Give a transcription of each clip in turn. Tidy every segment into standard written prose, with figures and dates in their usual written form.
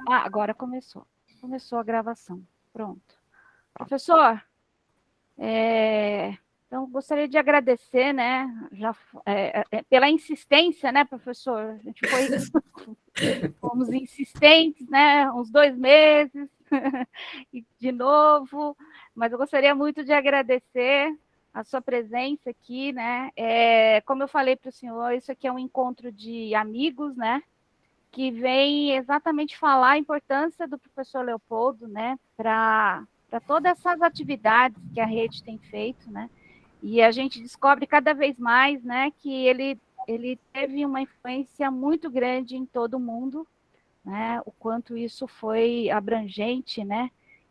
Ah, agora começou. Começou a gravação. Pronto. Professor, então gostaria de agradecer, né, pela insistência, né, professor? A gente fomos insistentes, né, uns 2 meses, e de novo, mas eu gostaria muito de agradecer a sua presença aqui, né? Como eu falei para o senhor, isso aqui é um encontro de amigos, né? Que vem exatamente falar a importância do professor Leopoldo, né, para todas essas atividades que a rede tem feito, né, e a gente descobre cada vez mais, né, que ele teve uma influência muito grande em todo o mundo, né, o quanto isso foi abrangente, né,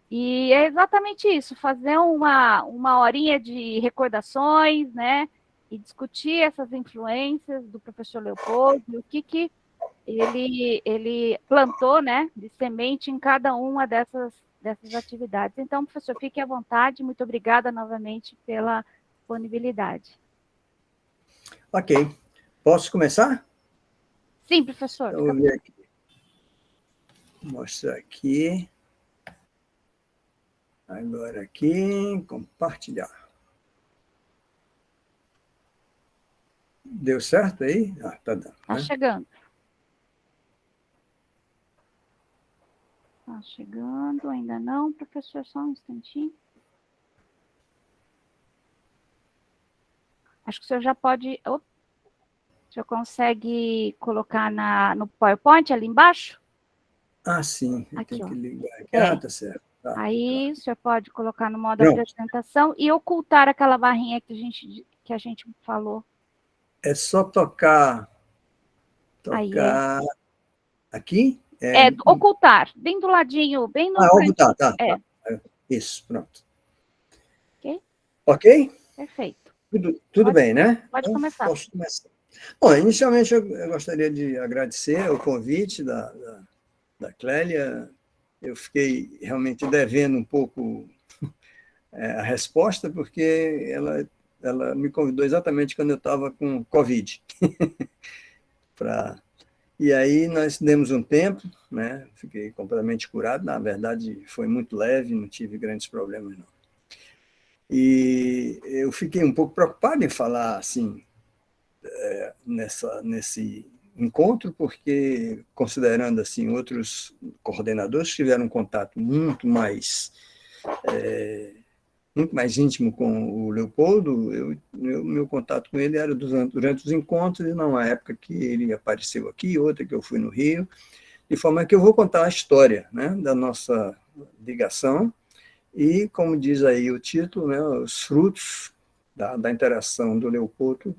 e é exatamente isso, fazer uma horinha de recordações, né, e discutir essas influências do professor Leopoldo, o que ele plantou, né, de semente em cada uma dessas atividades. Então, professor, fique à vontade. Muito obrigada novamente pela disponibilidade. Ok. Posso começar? Sim, professor. Então, vou ver aqui. Vou mostrar aqui. Agora aqui, compartilhar. Deu certo aí? Ah, tá dando. Está chegando. Está chegando, ainda não, professor, só um instantinho. Acho que o senhor já pode... O senhor consegue colocar no PowerPoint ali embaixo? Ah, sim, aqui, tem que ó. ligar aqui. Ah, tá certo. Tá, aí, o senhor pode colocar no modo Pronto. apresentação e ocultar aquela barrinha que a gente falou. É só tocar Aí, aqui? Ocultar, bem do ladinho, bem no Ocultar, cantinho. tá. Isso, pronto. Ok? Ok? Perfeito. Tudo bem, né? Pode Então, começar. posso começar. Bom, inicialmente eu gostaria de agradecer o convite da Clélia. Eu fiquei realmente devendo um pouco a resposta, porque ela me convidou exatamente quando eu estava com Covid. E aí nós demos um tempo, né? Fiquei completamente curado. Na verdade, foi muito leve, não tive grandes problemas, não. E eu fiquei um pouco preocupado em falar assim, nesse encontro, porque, considerando assim outros coordenadores que tiveram um contato muito mais íntimo com o Leopoldo, meu contato com ele era durante os encontros, e não na época que ele apareceu aqui, outra que eu fui no Rio, de forma que eu vou contar a história, né, da nossa ligação, e, como diz aí o título, né, os frutos da interação do Leopoldo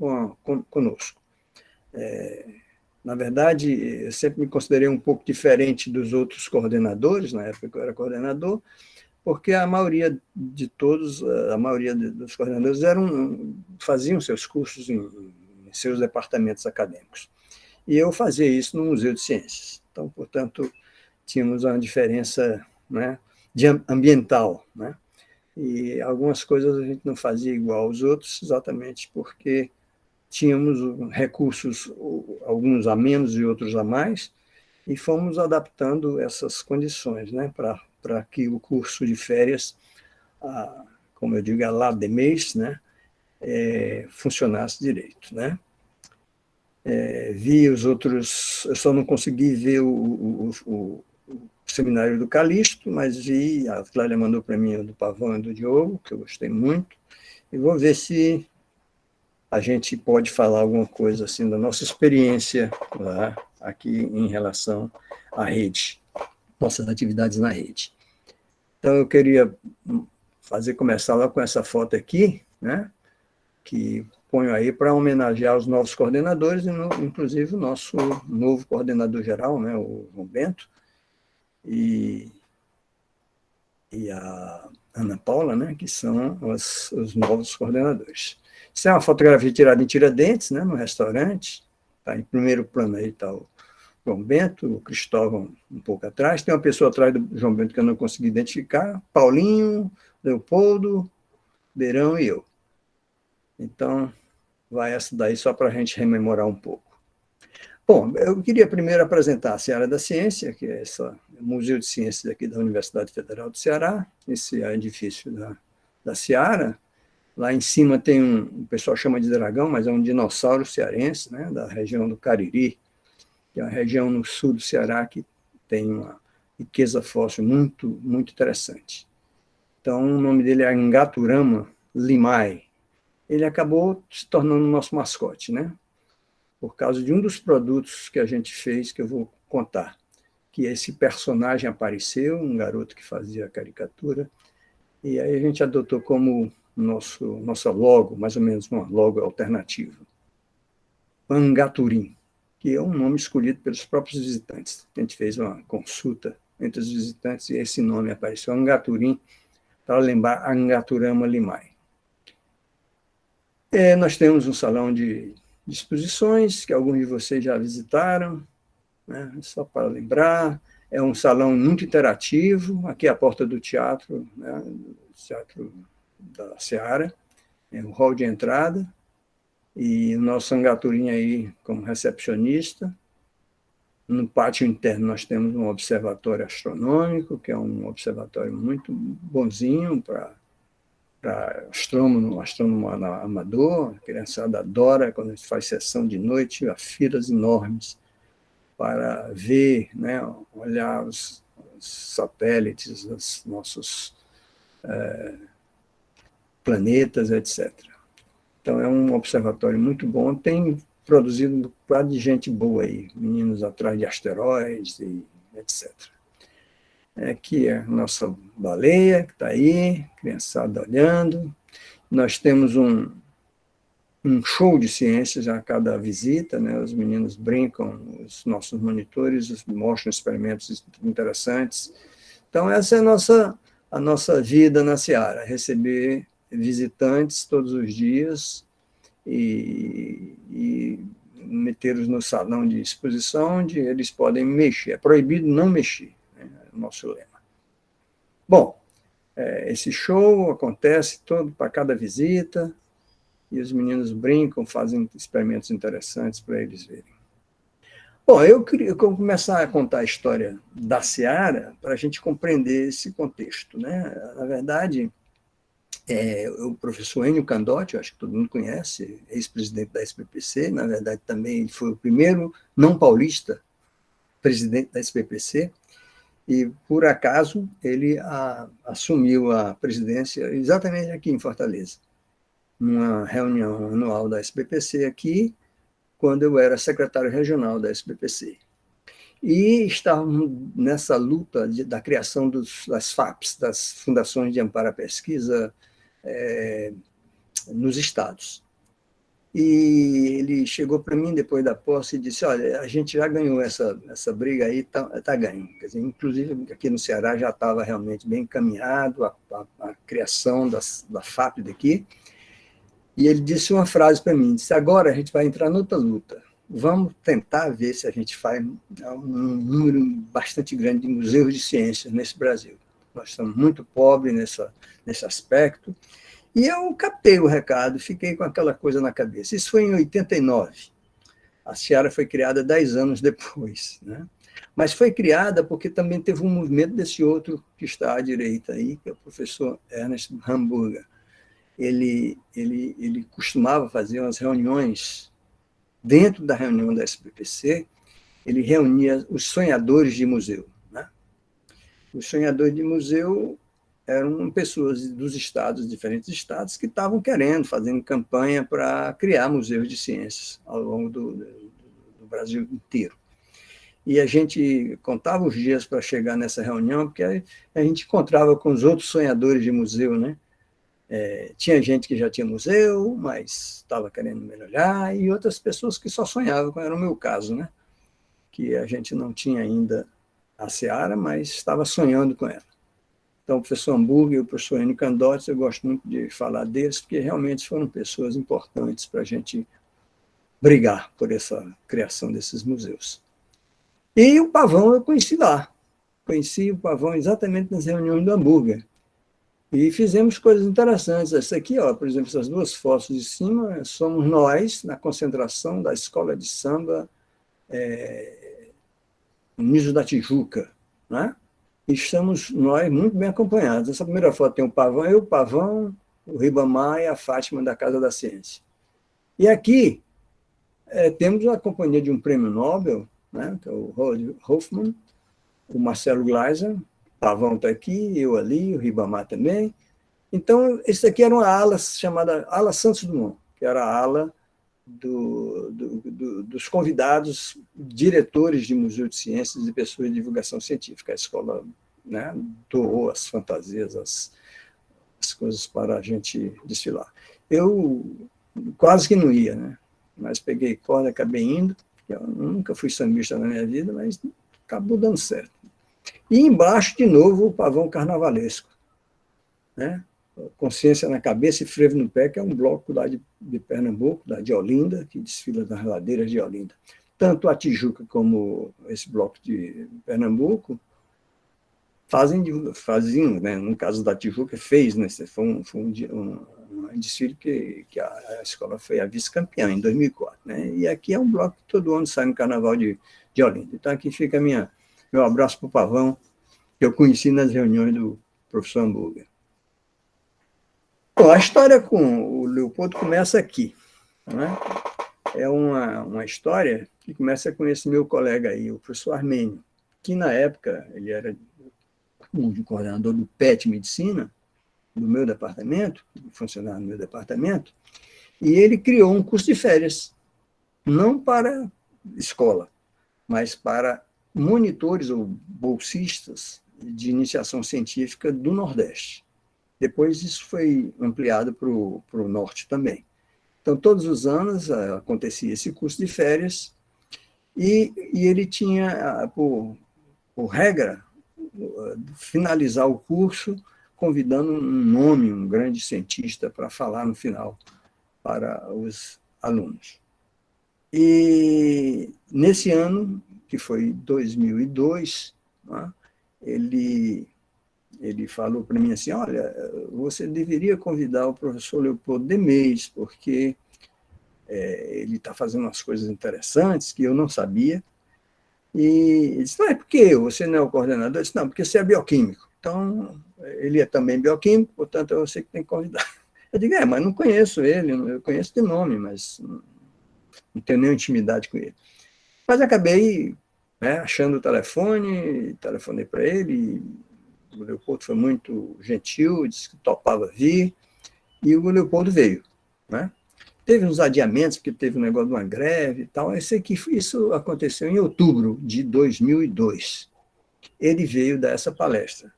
conosco. Na verdade, eu sempre me considerei um pouco diferente dos outros coordenadores, na época que eu era coordenador, porque a maioria dos coordenadores faziam seus cursos em seus departamentos acadêmicos. E eu fazia isso no Museu de Ciências. Então, portanto, tínhamos uma diferença, né, ambiental, né? E algumas coisas a gente não fazia igual aos outros, exatamente porque tínhamos recursos, alguns a menos e outros a mais, e fomos adaptando essas condições, né, para que o curso de férias, como eu digo, a lá de mês, né, funcionasse direito, né. Vi os outros, eu só não consegui ver o seminário do Calixto, mas vi, a Cláudia mandou para mim o do Pavão e do Diogo, que eu gostei muito, e vou ver se a gente pode falar alguma coisa assim da nossa experiência lá, aqui em relação à rede, nossas atividades na rede. Então, eu queria começar lá com essa foto aqui, né, que ponho aí para homenagear os novos coordenadores, inclusive o nosso novo coordenador geral, né, o João Bento, e a Ana Paula, né, que são os novos coordenadores. Isso é uma fotografia tirada em Tiradentes, né, no restaurante. Tá, em primeiro plano aí está o João Bento, o Cristóvão um pouco atrás. Tem uma pessoa atrás do João Bento que eu não consegui identificar, Paulinho, Leopoldo, Beirão e eu. Então, vai essa daí só para a gente rememorar um pouco. Bom, eu queria primeiro apresentar a Seara da Ciência, que é esse Museu de Ciências aqui da Universidade Federal do Ceará, esse é o edifício da Seara. Lá em cima tem o pessoal chama de dragão, mas é um dinossauro cearense, né, da região do Cariri, que é uma região no sul do Ceará que tem uma riqueza fóssil muito, muito interessante. Então, o nome dele é Ngaturama limai. Ele acabou se tornando nosso mascote, né? Por causa de um dos produtos que a gente fez, que eu vou contar, que esse personagem apareceu, um garoto que fazia caricatura, e aí a gente adotou como nossa logo, mais ou menos uma logo alternativa. Angaturim, que é um nome escolhido pelos próprios visitantes. A gente fez uma consulta entre os visitantes e esse nome apareceu, Angaturim, para lembrar Ngaturama limai. Nós temos um salão de exposições, que alguns de vocês já visitaram, né? Só para lembrar, é um salão muito interativo, aqui é a porta do teatro, né? O Teatro da Seara, é um hall de entrada, e o nosso Angaturim aí como recepcionista. No pátio interno nós temos um observatório astronômico, que é um observatório muito bonzinho para astrônomo amador. A criançada adora quando a gente faz sessão de noite, há filas enormes para ver, né, olhar os satélites, os nossos planetas, etc. Então, é um observatório muito bom, tem produzido um bocado de gente boa aí, meninos atrás de asteroides, e etc. Aqui é a nossa baleia, que está aí, criançada olhando. Nós temos um show de ciências a cada visita, né? Os meninos brincam, os nossos monitores mostram experimentos interessantes. Então, essa é a nossa vida na Seara, receber visitantes todos os dias e metê-los no salão de exposição, onde eles podem mexer. É proibido não mexer, né? É o nosso lema. Bom, esse show acontece todo para cada visita, e os meninos brincam, fazem experimentos interessantes para eles verem. Bom, eu queria começar a contar a história da Seara para a gente compreender esse contexto, né? Na verdade, o professor Enio Candotti, acho que todo mundo conhece, ex-presidente da SBPC, na verdade também foi o primeiro não paulista presidente da SBPC, e por acaso ele assumiu a presidência exatamente aqui em Fortaleza, numa reunião anual da SBPC aqui, quando eu era secretário regional da SBPC. E estávamos nessa luta da criação das FAPs, das Fundações de Amparo à Pesquisa, nos estados. E ele chegou para mim depois da posse e disse, olha, a gente já ganhou essa briga aí, tá ganho. Quer dizer, inclusive, aqui no Ceará já estava realmente bem encaminhado a criação da FAP daqui. E ele disse uma frase para mim, disse, agora a gente vai entrar noutra luta. Vamos tentar ver se a gente faz um número bastante grande de museus de ciências nesse Brasil. Nós estamos muito pobres nesse aspecto. E eu captei o recado, fiquei com aquela coisa na cabeça. Isso foi em 89. A Seara foi criada 10 anos depois, né? Mas foi criada porque também teve um movimento desse outro que está à direita aí, que é o professor Ernest Hamburger. Ele costumava fazer umas reuniões, dentro da reunião da SBPC, ele reunia os sonhadores de museu, né? Os sonhadores de museu eram pessoas dos diferentes estados, que estavam fazendo campanha para criar museus de ciências ao longo do Brasil inteiro. E a gente contava os dias para chegar nessa reunião, porque a gente encontrava com os outros sonhadores de museu, né? Tinha gente que já tinha museu, mas estava querendo melhorar, e outras pessoas que só sonhavam, como era o meu caso, né? Que a gente não tinha ainda a Seara, mas estava sonhando com ela. Então, o professor Hamburger e o professor Enio Candotti, eu gosto muito de falar deles, porque realmente foram pessoas importantes para a gente brigar por essa criação desses museus. E o Pavão eu conheci lá. Conheci o Pavão exatamente nas reuniões do Hamburger. E fizemos coisas interessantes. Essa aqui, por exemplo, essas duas fotos de cima, somos nós, na concentração da escola de samba Niso da Tijuca, né? E estamos nós muito bem acompanhados. Essa primeira foto tem o Pavão, eu, o Pavão, o Ribamar e a Fátima da Casa da Ciência. E aqui temos a companhia de um prêmio Nobel, né, que é o Roald Hoffmann, o Marcelo Gleiser, o Pavão está aqui, eu ali, o Ribamar também. Então, esse aqui era uma ala chamada Ala Santos Dumont, que era a ala dos convidados, diretores de museu de ciências e pessoas de divulgação científica. A escola, né, doou as fantasias, as coisas para a gente desfilar. Eu quase que não ia, né? Mas peguei corda, acabei indo. Eu nunca fui sambista na minha vida, mas acabou dando certo. E embaixo, de novo, o Pavão Carnavalesco, né? Consciência na Cabeça e Frevo no Pé, que é um bloco lá de Pernambuco, de Olinda, que desfila nas ladeiras de Olinda. Tanto a Tijuca como esse bloco de Pernambuco faziam, né? No caso da Tijuca, fez, né? Foi um desfile que a escola foi a vice-campeã em 2004. Né? E aqui é um bloco que todo ano sai no Carnaval de Olinda. Então aqui fica meu abraço para o Pavão, que eu conheci nas reuniões do professor Hambúrguer. Bom, a história com o Leopoldo começa aqui. Né? É uma história que começa com esse meu colega aí, o professor Armênio, que na época ele era o coordenador do PET Medicina, do meu departamento, funcionava no meu departamento, e ele criou um curso de férias, não para escola, mas para monitores ou bolsistas de iniciação científica do Nordeste. Depois isso foi ampliado para o Norte também. Então, todos os anos acontecia esse curso de férias e ele tinha, por regra, finalizar o curso convidando um grande cientista para falar no final para os alunos. E nesse ano, que foi 2002, né, ele falou para mim assim, olha, você deveria convidar o professor Leopoldo Demeis, porque ele está fazendo umas coisas interessantes que eu não sabia. E ele disse, por que você não é o coordenador? Eu disse, não, porque você é bioquímico. Então, ele é também bioquímico, portanto, é você que tem que convidar. Eu digo, mas não conheço ele, eu conheço de nome, mas não tenho nenhuma intimidade com ele. Mas acabei, né, achando o telefone, telefonei para ele, o Leopoldo foi muito gentil, disse que topava vir, e o Leopoldo veio. Né? Teve uns adiamentos, porque teve um negócio de uma greve e tal. Isso aconteceu em outubro de 2002. Ele veio dar essa palestra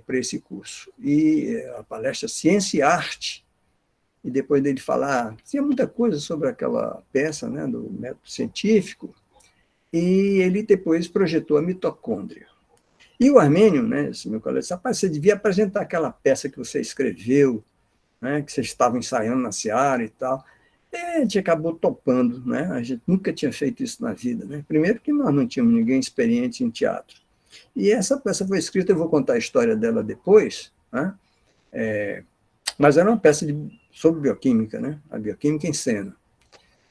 para esse curso. E a palestra Ciência e Arte, e depois dele falar, tinha muita coisa sobre aquela peça, né, do método científico, e ele depois projetou a mitocôndria. E o Armênio, né, esse meu colega, disse, rapaz, você devia apresentar aquela peça que você escreveu, né, que vocês estavam ensaiando na Seara e tal. E a gente acabou topando, né? A gente nunca tinha feito isso na vida. Né? Primeiro que nós não tínhamos ninguém experiente em teatro. E essa peça foi escrita, eu vou contar a história dela depois, né? Mas era uma peça sobre bioquímica, né? A bioquímica em cena.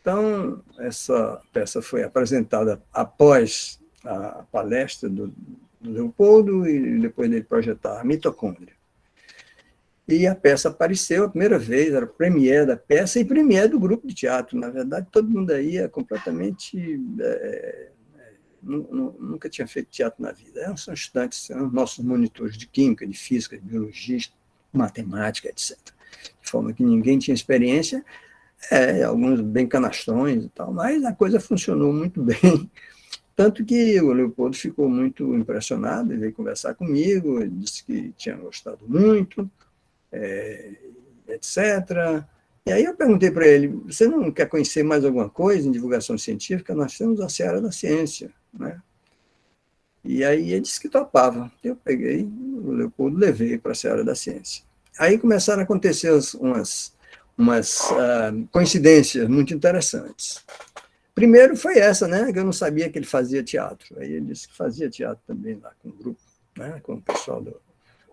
Então, essa peça foi apresentada após a palestra do Leopoldo e depois dele projetar a mitocôndria. E a peça apareceu a primeira vez, era o premiere da peça e premiere do grupo de teatro. Na verdade, todo mundo aí é completamente... nunca tinha feito teatro na vida. São estudantes, são nossos monitores de química, de física, de biologia, matemática, etc. De forma que ninguém tinha experiência, alguns bem canastrões e tal, mas a coisa funcionou muito bem. Tanto que o Leopoldo ficou muito impressionado, ele veio conversar comigo, ele disse que tinha gostado muito, etc. E aí eu perguntei para ele, você não quer conhecer mais alguma coisa em divulgação científica? Nós temos a Seara da Ciência. Né? E aí ele disse que topava. Eu peguei, o Leopoldo levei para a Seara da Ciência. Aí começaram a acontecer umas coincidências muito interessantes. Primeiro foi essa, né, que eu não sabia que ele fazia teatro. Aí ele disse que fazia teatro também lá com o grupo, né, com o pessoal do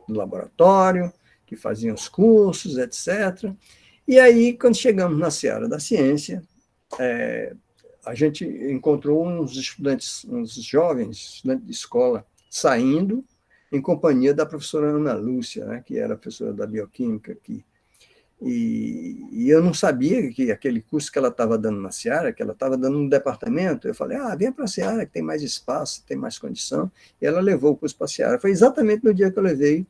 laboratório, que faziam os cursos, etc. E aí, quando chegamos na Seara da Ciência, a gente encontrou uns estudantes, uns jovens estudantes de escola, saindo em companhia da professora Ana Lúcia, né, que era professora da bioquímica aqui. E eu não sabia que aquele curso que ela estava dando na Seara, que ela estava dando no departamento, eu falei, venha para a Seara, que tem mais espaço, tem mais condição, e ela levou o curso para a Seara. Foi exatamente no dia que eu levei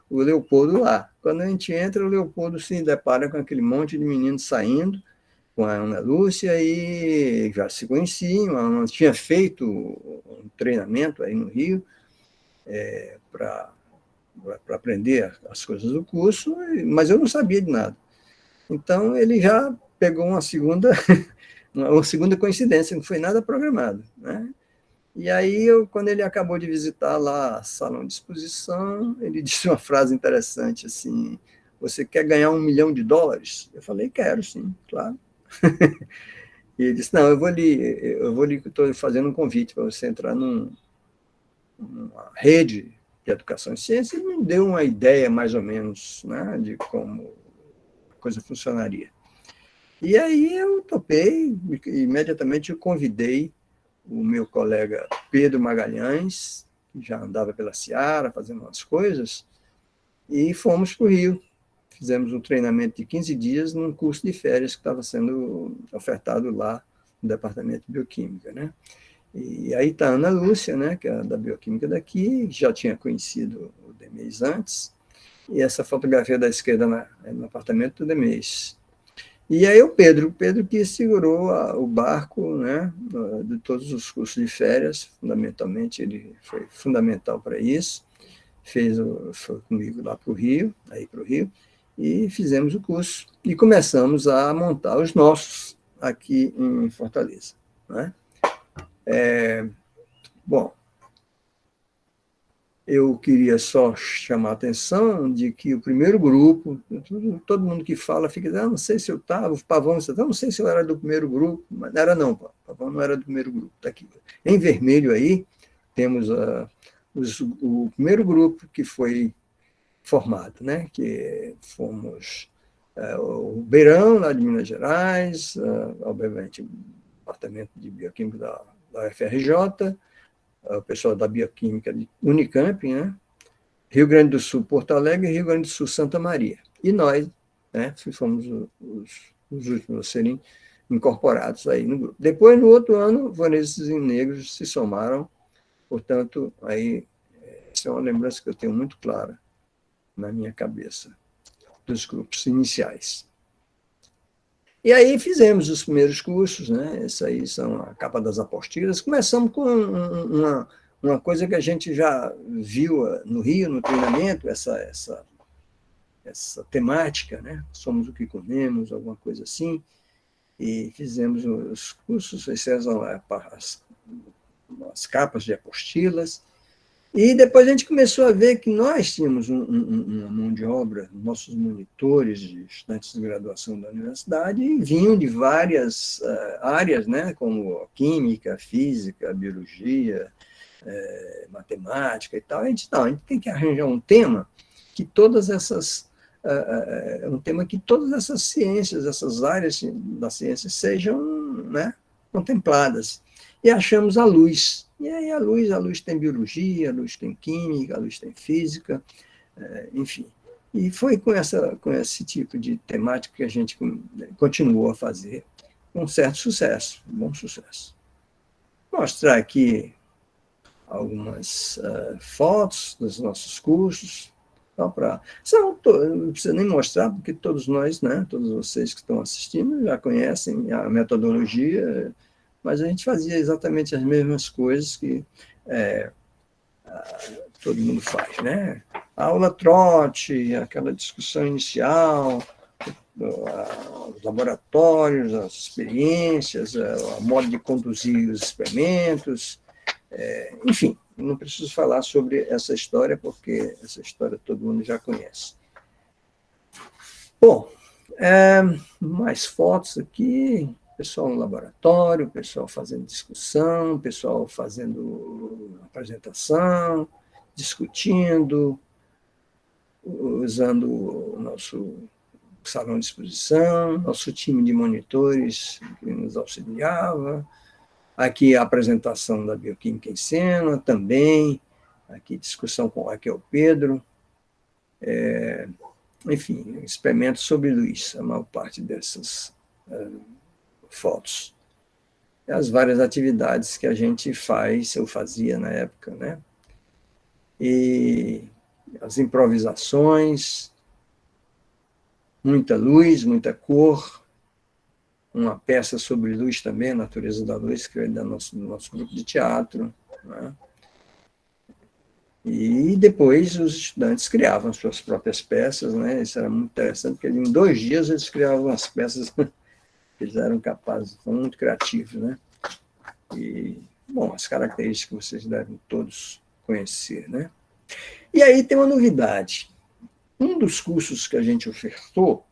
o Leopoldo lá. Quando a gente entra, o Leopoldo se depara com aquele monte de meninos saindo, com a Ana Lúcia, e já se conheciam, ela tinha feito um treinamento aí no Rio, para aprender as coisas do curso, mas eu não sabia de nada. Então, ele já pegou uma segunda coincidência, não foi nada programado, né? E aí, quando ele acabou de visitar lá a salão de exposição, ele disse uma frase interessante, assim, você quer ganhar $1 milhão? Eu falei, quero, sim, claro. E ele disse, não, estou fazendo um convite para você entrar numa rede de educação e ciência, e me deu uma ideia, mais ou menos, né, de como a coisa funcionaria. E aí eu topei, imediatamente eu convidei o meu colega Pedro Magalhães, que já andava pela Seara, fazendo umas coisas, e fomos para o Rio. Fizemos um treinamento de 15 dias num curso de férias que estava sendo ofertado lá no Departamento de Bioquímica, né? E aí está a Ana Lúcia, né, que é da bioquímica daqui, já tinha conhecido o Demês antes, e essa fotografia da esquerda é no apartamento do Demês. E aí o Pedro que segurou o barco, né, de todos os cursos de férias, fundamentalmente, ele foi fundamental para isso, foi comigo lá para o Rio, e fizemos o curso, e começamos a montar os nossos aqui em Fortaleza, né? Bom, eu queria só chamar a atenção de que o primeiro grupo, todo mundo que fala fica dizendo, não sei se eu estava, o Pavão, não sei se eu era do primeiro grupo, mas não era não, o Pavão não era do primeiro grupo, tá aqui. Em vermelho aí, temos o primeiro grupo que foi formado, né? Que fomos o Beirão, lá de Minas Gerais, obviamente, o Departamento de Bioquímica da UFRJ, o pessoal da Bioquímica de Unicamp, né? Rio Grande do Sul, Porto Alegre, e Rio Grande do Sul, Santa Maria. E nós, né, fomos os últimos a serem incorporados aí no grupo. Depois, no outro ano, vaneses e negros se somaram, portanto, aí, essa é uma lembrança que eu tenho muito clara na minha cabeça, dos grupos iniciais. E aí fizemos os primeiros cursos, né? Essa aí são a capa das apostilas. Começamos com uma coisa que a gente já viu no Rio, no treinamento, essa temática, né? Somos o que comemos, alguma coisa assim. E fizemos os cursos, essas são as capas de apostilas. E depois a gente começou a ver que nós tínhamos uma mão de obra, nossos monitores de estudantes de graduação da universidade, e vinham de várias áreas, né, como química, física, biologia, matemática e tal. A gente tem que arranjar um tema que todas essas ciências, essas áreas da ciência sejam, né, contempladas. E achamos a luz. E aí a luz tem biologia, a luz tem química, a luz tem física, enfim. E foi com esse tipo de temática que a gente continuou a fazer com certo sucesso, um bom sucesso. Vou mostrar aqui algumas fotos dos nossos cursos. Não precisa nem mostrar, porque todos nós, né, todos vocês que estão assistindo, já conhecem a metodologia, mas a gente fazia exatamente as mesmas coisas que todo mundo faz, né? A aula trote, aquela discussão inicial, os laboratórios, as experiências, o modo de conduzir os experimentos, enfim, não preciso falar sobre essa história, porque essa história todo mundo já conhece. Bom, mais fotos aqui, pessoal no laboratório, pessoal fazendo discussão, pessoal fazendo apresentação, discutindo, usando o nosso salão de exposição, nosso time de monitores que nos auxiliava, aqui a apresentação da bioquímica em cena também, aqui discussão com Raquel Pedro, enfim, experimentos sobre luz, a maior parte dessas fotos. As várias atividades que a gente faz, eu fazia na época, né? E as improvisações, muita luz, muita cor, uma peça sobre luz também, a natureza da luz, que é do nosso grupo de teatro, né? E depois os estudantes criavam suas próprias peças, né? Isso era muito interessante, porque em 2 dias eles criavam as peças, eles eram capazes, foram muito criativos, né? E, bom, as características que vocês devem todos conhecer, né? E aí tem uma novidade. Um dos cursos que a gente ofertou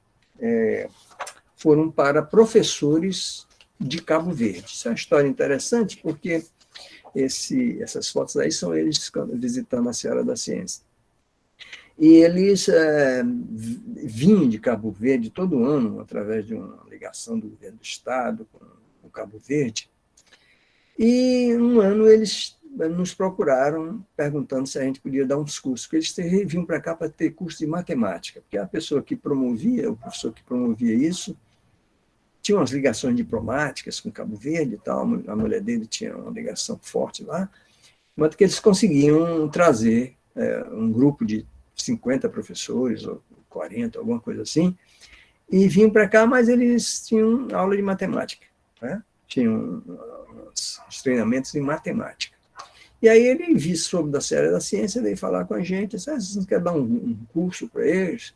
foram para professores de Cabo Verde. Isso é uma história interessante, porque essas fotos aí são eles visitando a Seara da Ciência. E eles vinham de Cabo Verde todo ano, através de uma ligação do governo do Estado com o Cabo Verde. E um ano eles nos procuraram perguntando se a gente podia dar uns cursos, porque eles vinham para cá para ter curso de matemática, porque a pessoa que promovia, o professor que promovia isso, tinha umas ligações diplomáticas com Cabo Verde e tal, a mulher dele tinha uma ligação forte lá, mas que eles conseguiam trazer um grupo de 50 professores, ou 40, alguma coisa assim, e vinham para cá, mas eles tinham aula de matemática, né? Tinham os treinamentos em matemática. E aí ele viu sobre da Seara da Ciência, veio falar com a gente, disse, vocês não querem dar um curso para eles?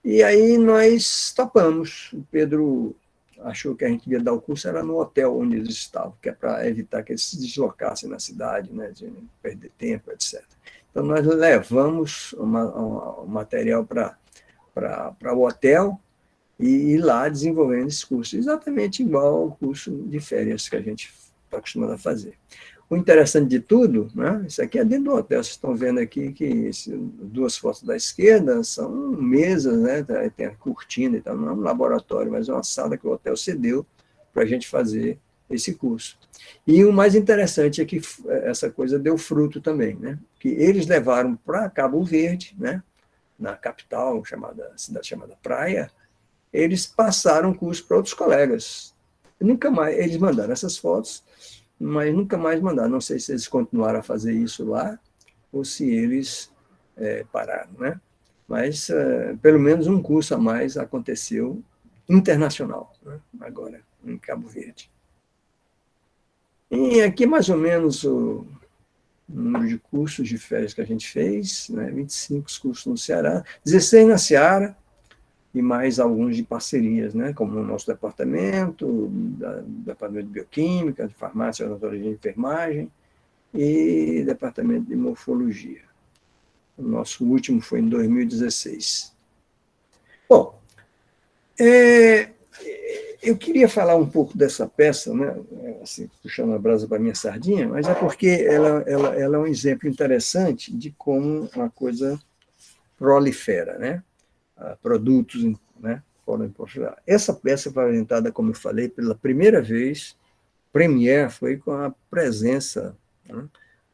E aí nós topamos. O Pedro achou que a gente ia dar o curso, era no hotel onde eles estavam, que é para evitar que eles se deslocassem na cidade, né, de perder tempo, etc. Então nós levamos o material para o hotel e ir lá desenvolvendo esse curso, exatamente igual ao curso de férias que a gente está acostumado a fazer. O interessante de tudo, né, isso aqui é dentro do hotel, vocês estão vendo aqui que 2 fotos da esquerda são mesas, né, tem a cortina e tal, não é um laboratório, mas é uma sala que o hotel cedeu para a gente fazer esse curso. E o mais interessante é que essa coisa deu fruto também, né, que eles levaram para Cabo Verde, né, na capital, cidade chamada Praia, eles passaram o curso para outros colegas. Nunca mais, eles mandaram essas fotos, mas nunca mais mandaram. Não sei se eles continuaram a fazer isso lá ou se eles pararam, né? Mas, pelo menos, um curso a mais aconteceu internacional, né? Agora, em Cabo Verde. E aqui, mais ou menos, o número de cursos de férias que a gente fez, né? 25 cursos no Ceará, 16 na Seara, e mais alguns de parcerias, né, como o nosso departamento, departamento de bioquímica, de farmácia, odontologia e enfermagem, e departamento de morfologia. O nosso último foi em 2016. Bom, eu queria falar um pouco dessa peça, né, assim, puxando a brasa para a minha sardinha, mas é porque ela é um exemplo interessante de como uma coisa prolifera, né? Produtos, né, foram importados. Essa peça foi apresentada, como eu falei, pela primeira vez, premiere foi com a presença, né,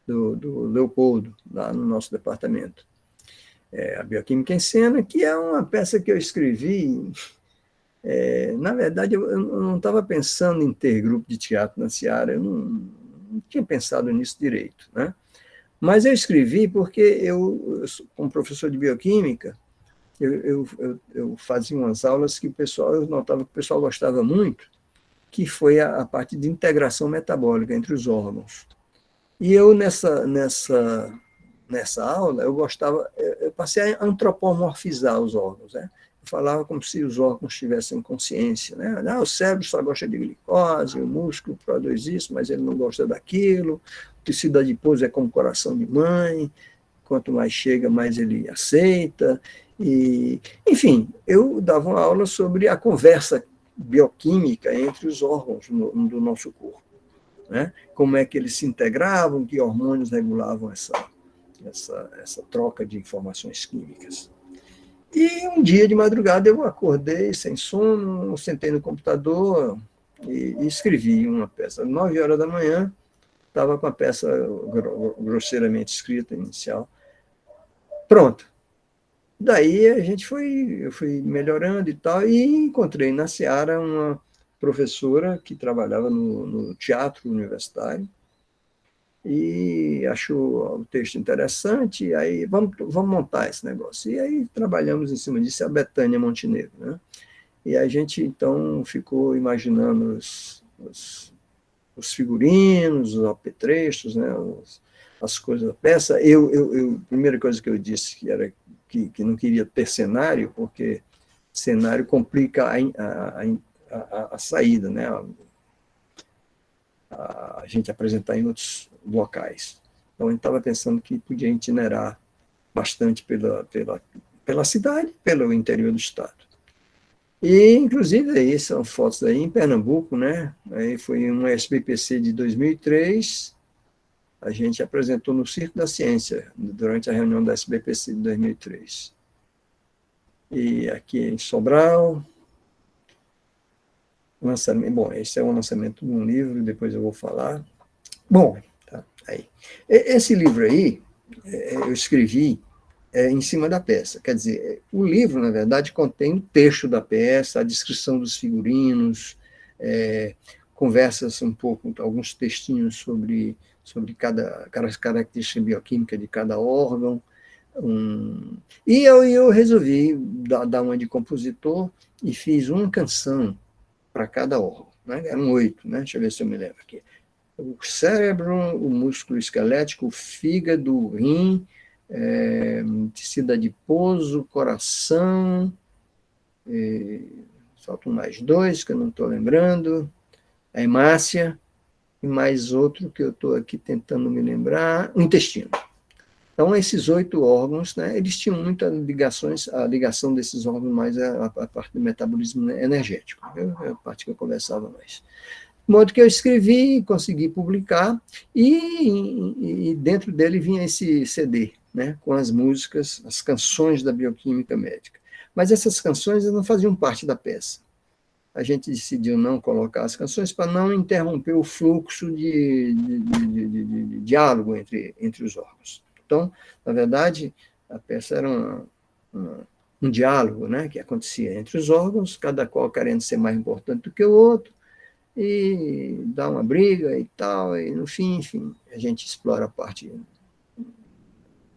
do Leopoldo, lá no nosso departamento. A Bioquímica em Cena, que é uma peça que eu escrevi. Na verdade, eu não estava pensando em ter grupo de teatro na Seara, eu não tinha pensado nisso direito, né? Mas eu escrevi porque eu como professor de bioquímica, eu fazia umas aulas que eu notava que o pessoal gostava muito, que foi a parte de integração metabólica entre os órgãos. E eu, nessa aula, eu passei a antropomorfizar os órgãos, né? Eu falava como se os órgãos tivessem consciência, né? O cérebro só gosta de glicose, o músculo produz isso, mas ele não gosta daquilo, o tecido adiposo é como coração de mãe, quanto mais chega, mais ele aceita. E, enfim, eu dava uma aula sobre a conversa bioquímica entre os órgãos do nosso corpo, né? Como é que eles se integravam, que hormônios regulavam essa troca de informações químicas. E um dia de madrugada eu acordei sem sono, sentei no computador e escrevi uma peça. 9 horas da manhã, estava com a peça grosseiramente escrita, inicial, pronto. Daí eu fui melhorando e tal, e encontrei na Seara uma professora que trabalhava no teatro universitário, e achou o texto interessante, e aí vamos montar esse negócio. E aí trabalhamos em cima disso, a Betânia Montenegro, né? E a gente, então, ficou imaginando os figurinos, os apetrechos, né? As coisas da peça. A primeira coisa que eu disse que era que não queria ter cenário, porque cenário complica a saída, né? A gente apresentar em outros locais. Então, a gente estava pensando que podia itinerar bastante pela cidade, pelo interior do estado. E, inclusive, aí são fotos aí em Pernambuco, né? Aí foi um SBPC de 2003, a gente apresentou no Circo da Ciência, durante a reunião da SBPC de 2003. E aqui em Sobral, lançamento, bom, esse é o lançamento de um livro, depois eu vou falar. Bom, tá, aí. Esse livro aí, eu escrevi em cima da peça. Quer dizer, o livro, na verdade, contém o texto da peça, a descrição dos figurinos, conversas um pouco, alguns textinhos sobre cada característica bioquímica de cada órgão. E eu resolvi dar uma de compositor e fiz uma canção para cada órgão. Né? Eram 8, né? Deixa eu ver se eu me lembro aqui. O cérebro, o músculo esquelético, o fígado, o rim, tecido adiposo, coração, faltam mais 2 que eu não estou lembrando, a hemácia, e mais outro que eu estou aqui tentando me lembrar, o intestino. Então, esses 8 órgãos, né, eles tinham muitas ligações, a ligação desses órgãos mais a parte do metabolismo energético, é a parte que eu conversava mais. De modo que eu escrevi, consegui publicar, e dentro dele vinha esse CD, né, com as músicas, as canções da bioquímica médica. Mas essas canções não faziam parte da peça. A gente decidiu não colocar as canções para não interromper o fluxo de diálogo entre os órgãos. Então, na verdade, a peça era um diálogo, né, que acontecia entre os órgãos, cada qual querendo ser mais importante do que o outro, e dá uma briga e tal, e no fim, enfim, a gente explora a parte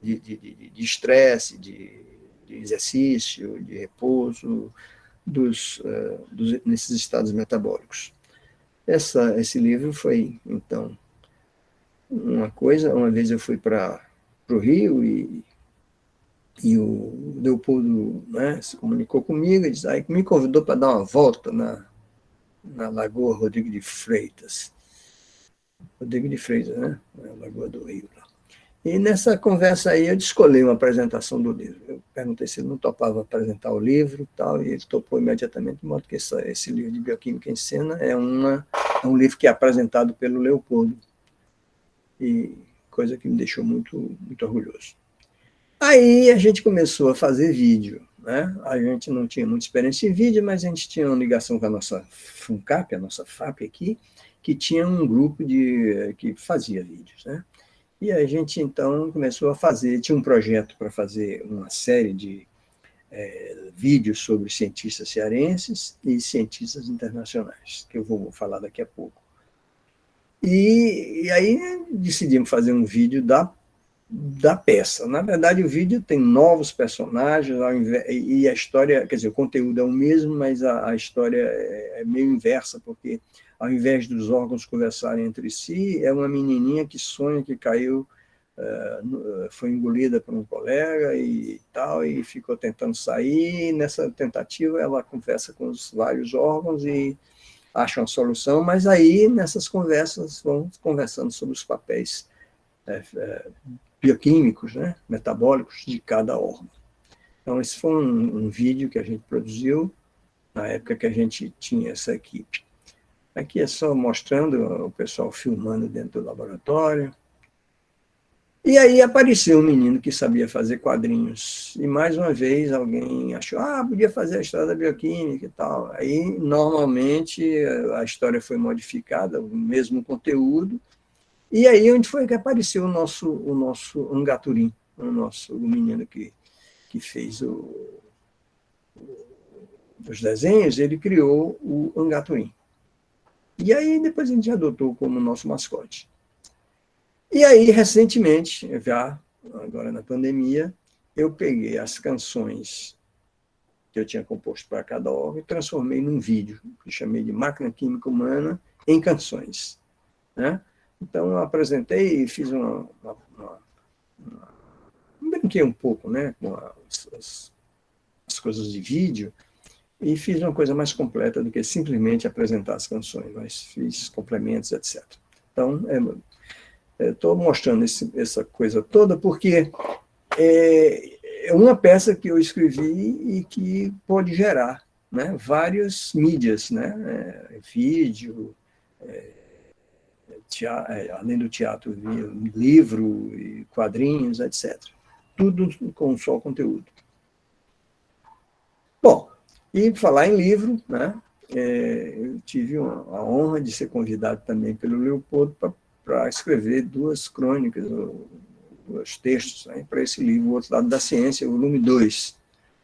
de estresse, de exercício, de repouso, nesses estados metabólicos. Esse livro foi, então, uma coisa. Uma vez eu fui para o Rio e o Leopoldo, né, se comunicou comigo e disse, aí me convidou para dar uma volta na Lagoa Rodrigo de Freitas. Rodrigo de Freitas, né? Na Lagoa do Rio. E nessa conversa aí eu descolei uma apresentação do livro. Eu perguntei se ele não topava apresentar o livro e tal, e ele topou imediatamente, de modo que esse livro de Bioquímica em Cena é um livro que é apresentado pelo Leopoldo, e coisa que me deixou muito, muito orgulhoso. Aí a gente começou a fazer vídeo, né? A gente não tinha muita experiência em vídeo, mas a gente tinha uma ligação com a nossa FUNCAP, a nossa FAP aqui, que tinha um grupo que fazia vídeos, né? E a gente, então, começou a fazer, tinha um projeto para fazer uma série de vídeos sobre cientistas cearenses e cientistas internacionais, que eu vou falar daqui a pouco. E aí decidimos fazer um vídeo da peça. Na verdade, o vídeo tem novos personagens, e a história, quer dizer, o conteúdo é o mesmo, mas a história é meio inversa, porque ao invés dos órgãos conversarem entre si, é uma menininha que sonha que caiu, foi engolida por um colega e tal, e ficou tentando sair, e nessa tentativa ela conversa com os vários órgãos e acha uma solução, mas aí nessas conversas vão conversando sobre os papéis bioquímicos, né, metabólicos de cada órgão. Então esse foi um vídeo que a gente produziu na época que a gente tinha essa equipe. Aqui é só mostrando o pessoal filmando dentro do laboratório. E aí apareceu um menino que sabia fazer quadrinhos. E, mais uma vez, alguém achou, podia fazer a história da bioquímica e tal. Aí, normalmente, a história foi modificada, o mesmo conteúdo. E aí, onde foi que apareceu o nosso Angaturim, o menino que fez os desenhos, ele criou o Angaturim. E aí, depois a gente adotou como nosso mascote. E aí, recentemente, já agora na pandemia, eu peguei as canções que eu tinha composto para cada obra e transformei num vídeo, que chamei de Máquina Química Humana em Canções. Né? Então, eu apresentei e fiz brinquei um pouco, né, com as coisas de vídeo, e fiz uma coisa mais completa do que simplesmente apresentar as canções, mas fiz complementos, etc. Então, estou mostrando essa coisa toda porque é uma peça que eu escrevi e que pode gerar, né, várias mídias, né, vídeo, além do teatro, livro, quadrinhos, etc. Tudo com um só conteúdo. Bom, e falar em livro, né, eu tive a honra de ser convidado também pelo Leopoldo para escrever 2 crônicas, 2 textos, né, para esse livro, O Outro Lado da Ciência, volume 2.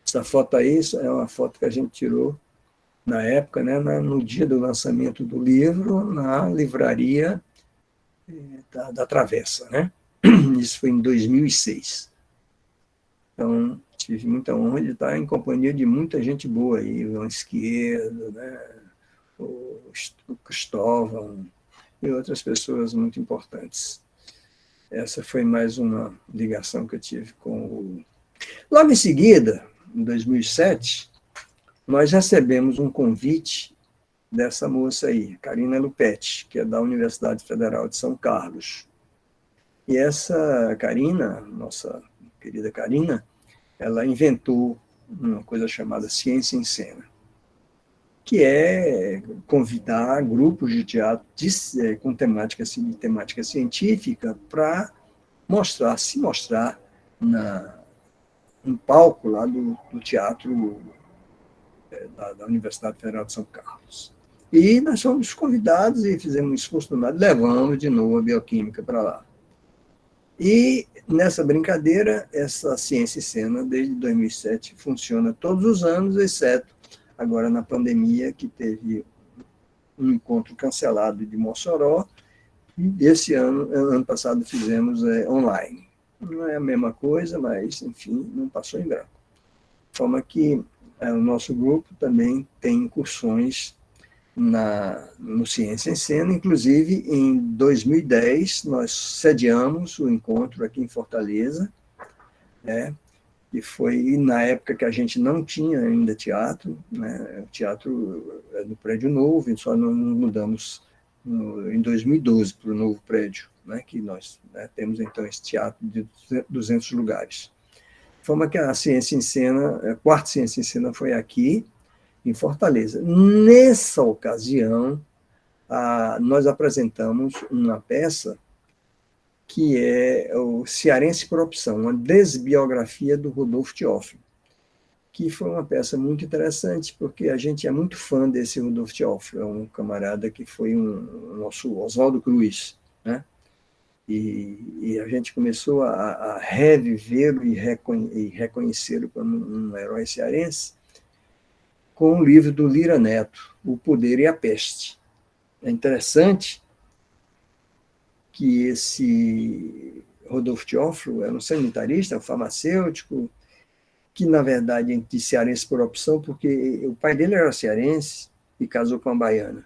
Essa foto aí é uma foto que a gente tirou na época, né, no dia do lançamento do livro, na livraria da Travessa. Né? Isso foi em 2006. Então, tive muita honra de estar em companhia de muita gente boa aí, o João Esquerdo, né, o Cristóvão e outras pessoas muito importantes. Essa foi mais uma ligação que eu tive com o... Logo em seguida, em 2007, nós recebemos um convite dessa moça aí, Karina Lupetti, que é da Universidade Federal de São Carlos. E essa Karina, nossa querida Karina, ela inventou uma coisa chamada Ciência em Cena, que é convidar grupos de teatro com temática científica para se mostrar no palco lá do teatro da Universidade Federal de São Carlos. E nós fomos convidados e fizemos um esforço danado, levamos de novo a bioquímica para lá. E nessa brincadeira, essa Ciência em Cena, desde 2007, funciona todos os anos, exceto agora na pandemia, que teve um encontro cancelado de Mossoró, e esse ano passado, fizemos online. Não é a mesma coisa, mas, enfim, não passou em branco. De forma que o nosso grupo também tem incursões no Ciência em Cena. Inclusive, em 2010, nós sediamos o encontro aqui em Fortaleza, né, e foi na época que a gente não tinha ainda teatro, né, o teatro é no prédio novo, e só nos mudamos em 2012 para o novo prédio, né, que nós, né, temos então esse teatro de 200 lugares. De forma que a Ciência em Cena, a quarta Ciência em Cena foi aqui, em Fortaleza. Nessa ocasião, nós apresentamos uma peça que é o Cearense por Opção, uma desbiografia do Rodolfo Teófilo, que foi uma peça muito interessante, porque a gente é muito fã desse Rodolfo Teófilo, é um camarada que foi o nosso Oswaldo Cruz, né? E a gente começou a revivê-lo e reconhecê-lo como um herói cearense, com o livro do Lira Neto, O Poder e a Peste. É interessante que esse Rodolfo Teófilo era um sanitarista, um farmacêutico, que, na verdade, é de cearense por opção, porque o pai dele era cearense e casou com uma baiana.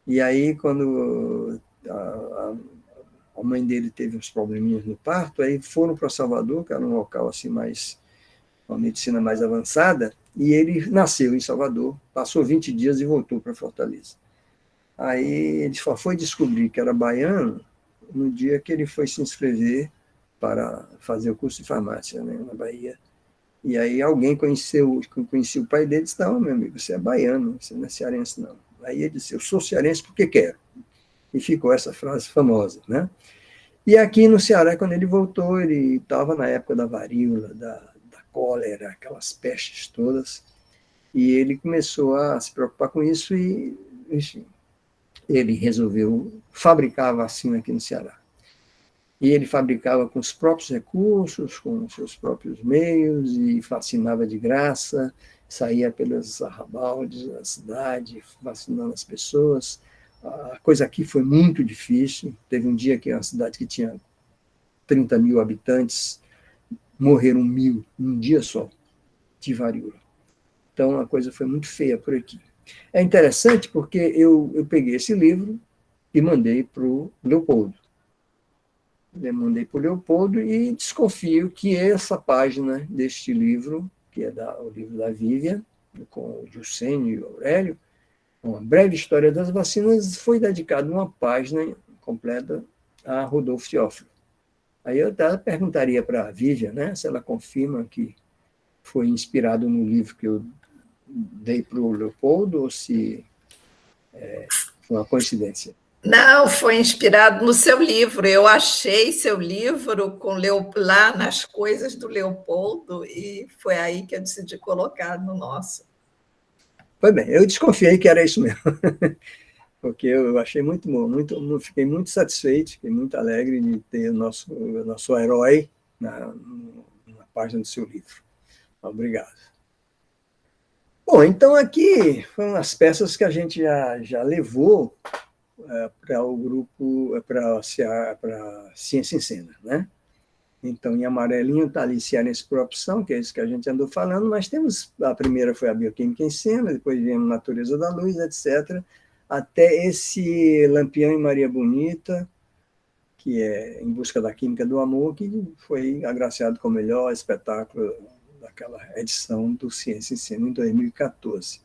E aí, quando a mãe dele teve uns probleminhas no parto, aí foram para Salvador, que era um local assim mais, uma medicina mais avançada, e ele nasceu em Salvador, passou 20 dias e voltou para Fortaleza. Aí ele só foi descobrir que era baiano no dia que ele foi se inscrever para fazer o curso de farmácia, né, na Bahia. E aí alguém conhecia o pai dele e disse, não, meu amigo, você é baiano, você não é cearense, não. Aí ele disse, eu sou cearense porque quero. E ficou essa frase famosa, né? E aqui no Ceará, quando ele voltou, ele estava na época da varíola, da cólera, aquelas pestes todas, e ele começou a se preocupar com isso e, enfim, ele resolveu fabricar a vacina aqui no Ceará. E ele fabricava com os próprios recursos, com os seus próprios meios, e vacinava de graça, saía pelos arrabaldes da cidade, vacinando as pessoas. A coisa aqui foi muito difícil. Teve um dia que uma cidade que tinha 30 mil habitantes, morreram 1.000 num dia só, de varíola. Então, a coisa foi muito feia por aqui. É interessante porque eu peguei esse livro e mandei para o Leopoldo. Eu mandei para o Leopoldo e desconfio que essa página deste livro, que é o livro da Vivian, com o Gilcênio e o Aurélio, uma breve história das vacinas, foi dedicada uma página completa a Rodolfo Teófilo. Aí eu até perguntaria para a Vivian, né, se ela confirma que foi inspirado no livro que eu dei para o Leopoldo ou se foi uma coincidência. Não, foi inspirado no seu livro. Eu achei seu livro lá nas coisas do Leopoldo e foi aí que eu decidi colocar no nosso. Foi bem, eu desconfiei que era isso mesmo, porque eu achei muito bom, fiquei muito satisfeito, fiquei muito alegre de ter o nosso herói na página do seu livro. Obrigado. Bom, então aqui foram as peças que a gente já levou para o grupo, para Ciência em Cena, né? Então, em amarelinho está ali Cearense por Opção, que é isso que a gente andou falando, mas temos, a primeira foi a Bioquímica em Cena, depois viemos Natureza da Luz, etc., até esse Lampião em Maria Bonita, que é Em Busca da Química do Amor, que foi agraciado com o melhor espetáculo daquela edição do Ciência em Cena, em 2014.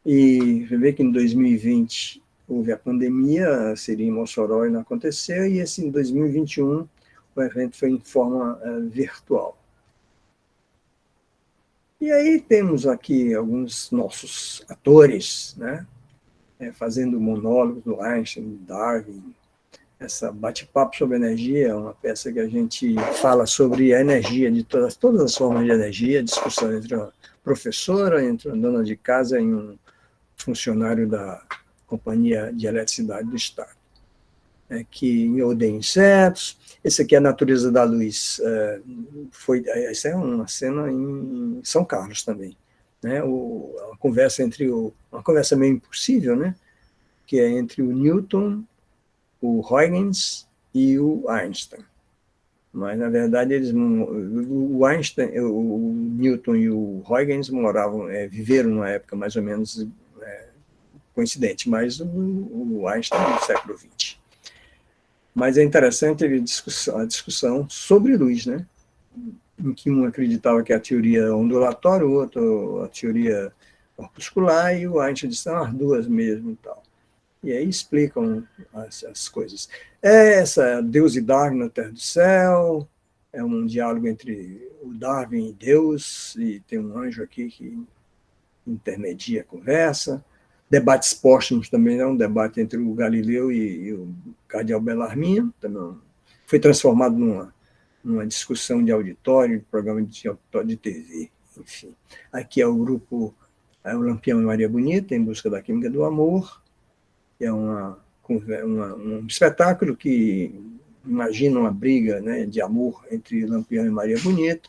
E você vê que em 2020 houve a pandemia, seria em Mossoró e não aconteceu, e esse em 2021 o evento foi em forma virtual. E aí temos aqui alguns nossos atores, né, fazendo monólogos do Einstein, do Darwin, essa Bate-Papo sobre Energia, é uma peça que a gente fala sobre a energia, de todas as formas de energia, discussão entre uma professora, entre uma dona de casa e um funcionário da Companhia de Eletricidade do Estado, que odeia insetos. Esse aqui é a Natureza da Luz. Essa é uma cena em São Carlos também, né? Uma conversa uma conversa meio impossível, né? Que é entre o Newton, o Huygens e o Einstein. Mas, na verdade, o Einstein, o Newton e o Huygens viveram numa época mais ou menos coincidente, mas o Einstein no século XX. Mas é interessante a discussão sobre luz, né? Em que um acreditava que a teoria ondulatória, o outro a teoria corpuscular, e o Einstein disse, as duas mesmo e tal. E aí explicam as coisas. Essa Deus e Darwin na Terra do Céu, é um diálogo entre o Darwin e Deus, e tem um anjo aqui que intermedia a conversa. Debates póstumos também, é um debate entre o Galileu e o cardeal Bellarmino, também foi transformado numa discussão de auditório, de programa de auditório de TV, enfim. Aqui é o grupo o Lampião e Maria Bonita, Em Busca da Química do Amor, que é um espetáculo que imagina uma briga, né, de amor entre Lampião e Maria Bonita,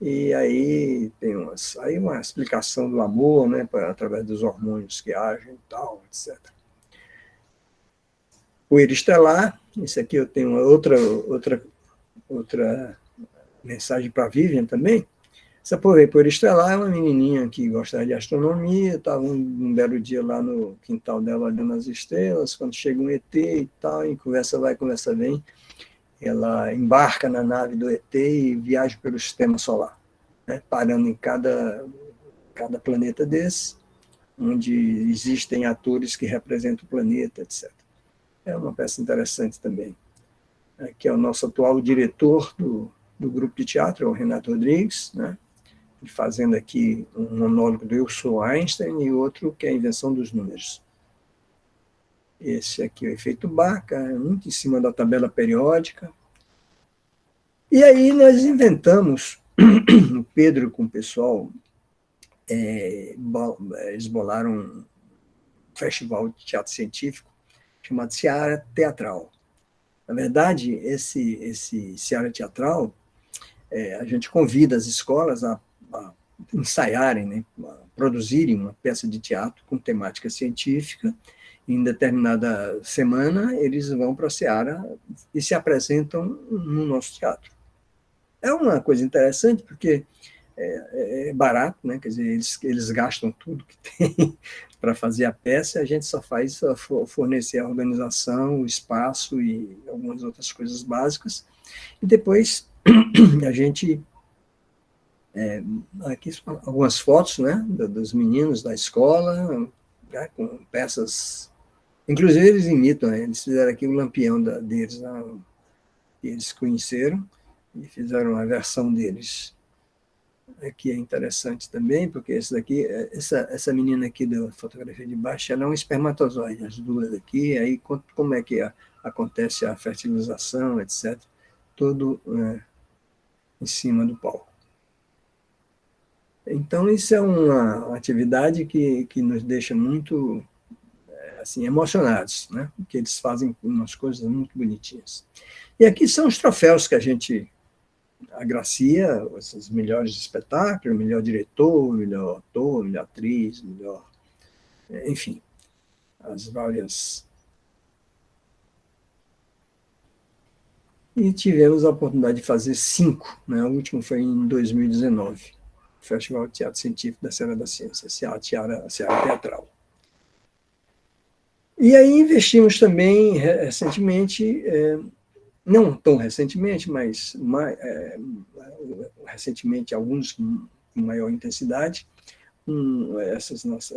e aí tem uma explicação do amor, né, através dos hormônios que agem e tal, etc. Poeira Estelar, esse aqui eu tenho outra mensagem para a Vivian também. Essa Poeira Estelar é uma menininha que gostava de astronomia, estava um belo dia lá no quintal dela olhando as estrelas, quando chega um ET e tal, e conversa vai, conversa vem, ela embarca na nave do ET e viaja pelo sistema solar, né, parando em cada planeta desse, onde existem atores que representam o planeta, etc. É uma peça interessante também. Que é o nosso atual diretor do grupo de teatro, é o Renato Rodrigues, né, fazendo aqui um monólogo do Eu Sou Einstein e outro que é a Invenção dos Números. Esse aqui é o efeito Barca, muito em cima da tabela periódica. E aí nós inventamos, o Pedro com o pessoal, eles bolaram um festival de teatro científico chamado Seara Teatral. Na verdade, esse Seara Teatral, a gente convida as escolas a ensaiarem, né, a produzirem uma peça de teatro com temática científica. Em determinada semana, eles vão para a Seara e se apresentam no nosso teatro. É uma coisa interessante, porque é barato, né? Quer dizer, eles gastam tudo que tem para fazer a peça, a gente só faz fornecer a organização, o espaço e algumas outras coisas básicas. E depois a gente... aqui algumas fotos, né, dos meninos da escola, né, com peças... Inclusive, eles imitam, né? Eles fizeram aqui o lampião deles, né, que eles conheceram, e fizeram a versão deles. Aqui é interessante também, porque essa menina aqui da fotografia de baixo, ela é um espermatozoide, as duas aqui, aí como é que acontece a fertilização, etc., tudo em cima do palco. Então, isso é uma atividade que nos deixa muito assim, emocionados, né? Porque eles fazem umas coisas muito bonitinhas. E aqui são os troféus que a gente agracia, os melhores espetáculos, melhor diretor, melhor ator, melhor atriz, melhor... Enfim, as várias... E tivemos a oportunidade de fazer 5, né? O último foi em 2019, o Festival de Teatro Científico da Seara da Ciência, a Seara Teatral. E aí investimos também recentemente, não tão recentemente, mas recentemente alguns com maior intensidade,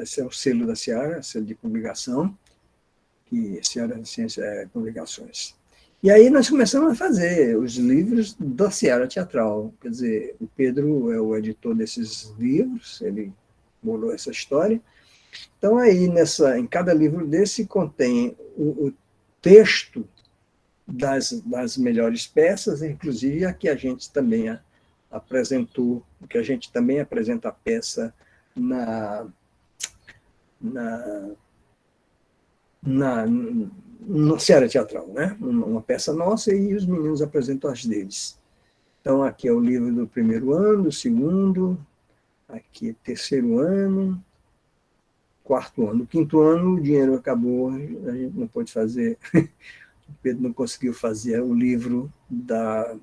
esse é o selo da Seara, selo de publicação, que Seara da Ciência é Publicações. E aí nós começamos a fazer os livros da Seara Teatral, quer dizer, o Pedro é o editor desses livros, ele bolou essa história. Então, aí, em cada livro desse contém o texto das melhores peças, inclusive a que a gente também apresentou, que a gente também apresenta a peça na Seara Teatral, né? Uma peça nossa, e os meninos apresentam as deles. Então, aqui é o livro do primeiro ano, do segundo, aqui é terceiro ano, quarto ano. No quinto ano, o dinheiro acabou, a gente não pôde fazer, o Pedro não conseguiu fazer o livro da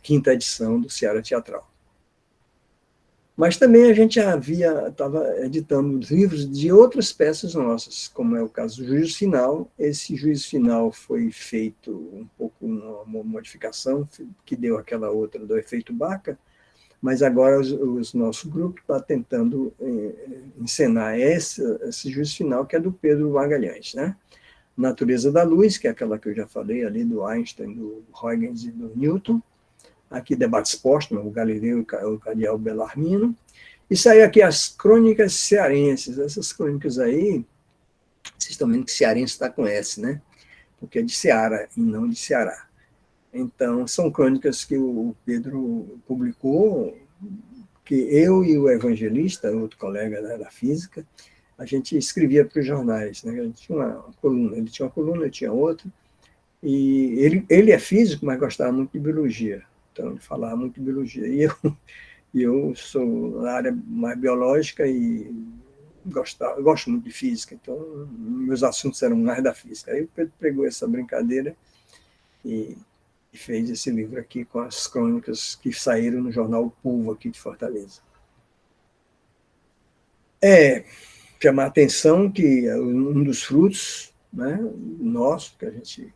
quinta edição do Seara Teatral. Mas também a gente estava editando livros de outras peças nossas, como é o caso do Juízo Final. Esse Juízo Final foi feito um pouco uma modificação, que deu aquela outra do efeito Baca, mas agora o nosso grupo está tentando encenar esse Juízo Final, que é do Pedro Magalhães, né? Natureza da Luz, que é aquela que eu já falei ali, do Einstein, do Huygens e do Newton. Aqui, Debates Póstumos, o Galileu e o Cardeal Bellarmino. E saiu aqui as Crônicas Cearenses. Essas crônicas aí, vocês estão vendo que cearense está com S, né? Porque é de Ceará e não de Ceará. Então, são crônicas que o Pedro publicou, que eu e o Evangelista, outro colega, né, da física, a gente escrevia para os jornais, né? A gente tinha uma coluna, ele tinha uma coluna, eu tinha outra, e ele é físico, mas gostava muito de biologia, então ele falava muito de biologia, e eu sou na área mais biológica e gosto muito de física, então meus assuntos eram mais da física. Aí o Pedro pegou essa brincadeira e fez esse livro aqui com as crônicas que saíram no jornal O Povo, aqui de Fortaleza. Chamar a atenção que um dos frutos, né, nosso, que a gente...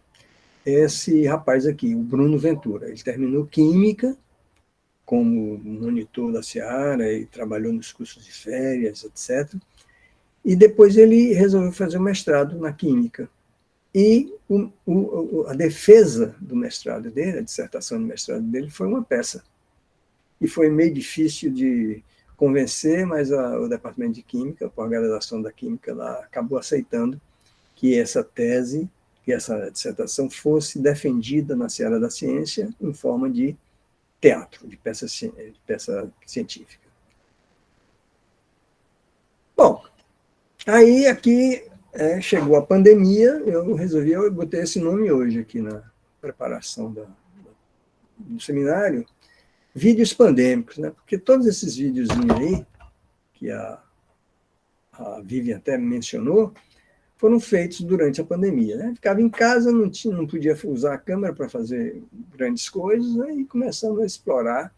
Esse rapaz aqui, o Bruno Ventura, ele terminou Química como monitor da Seara e trabalhou nos cursos de férias, etc. E depois ele resolveu fazer o mestrado na Química. E a defesa do mestrado dele, a dissertação do mestrado dele, foi uma peça. E foi meio difícil de convencer, mas o Departamento de Química, a pós-graduação da Química, lá acabou aceitando que essa tese, que essa dissertação fosse defendida na seara da ciência em forma de teatro, de peça científica. Bom, aí aqui chegou a pandemia, eu botei esse nome hoje aqui na preparação do seminário, vídeos pandêmicos, né? Porque todos esses videozinhos aí, que a Vivian até mencionou, foram feitos durante a pandemia, né? Ficava em casa, não podia usar a câmera para fazer grandes coisas, né? E começamos a explorar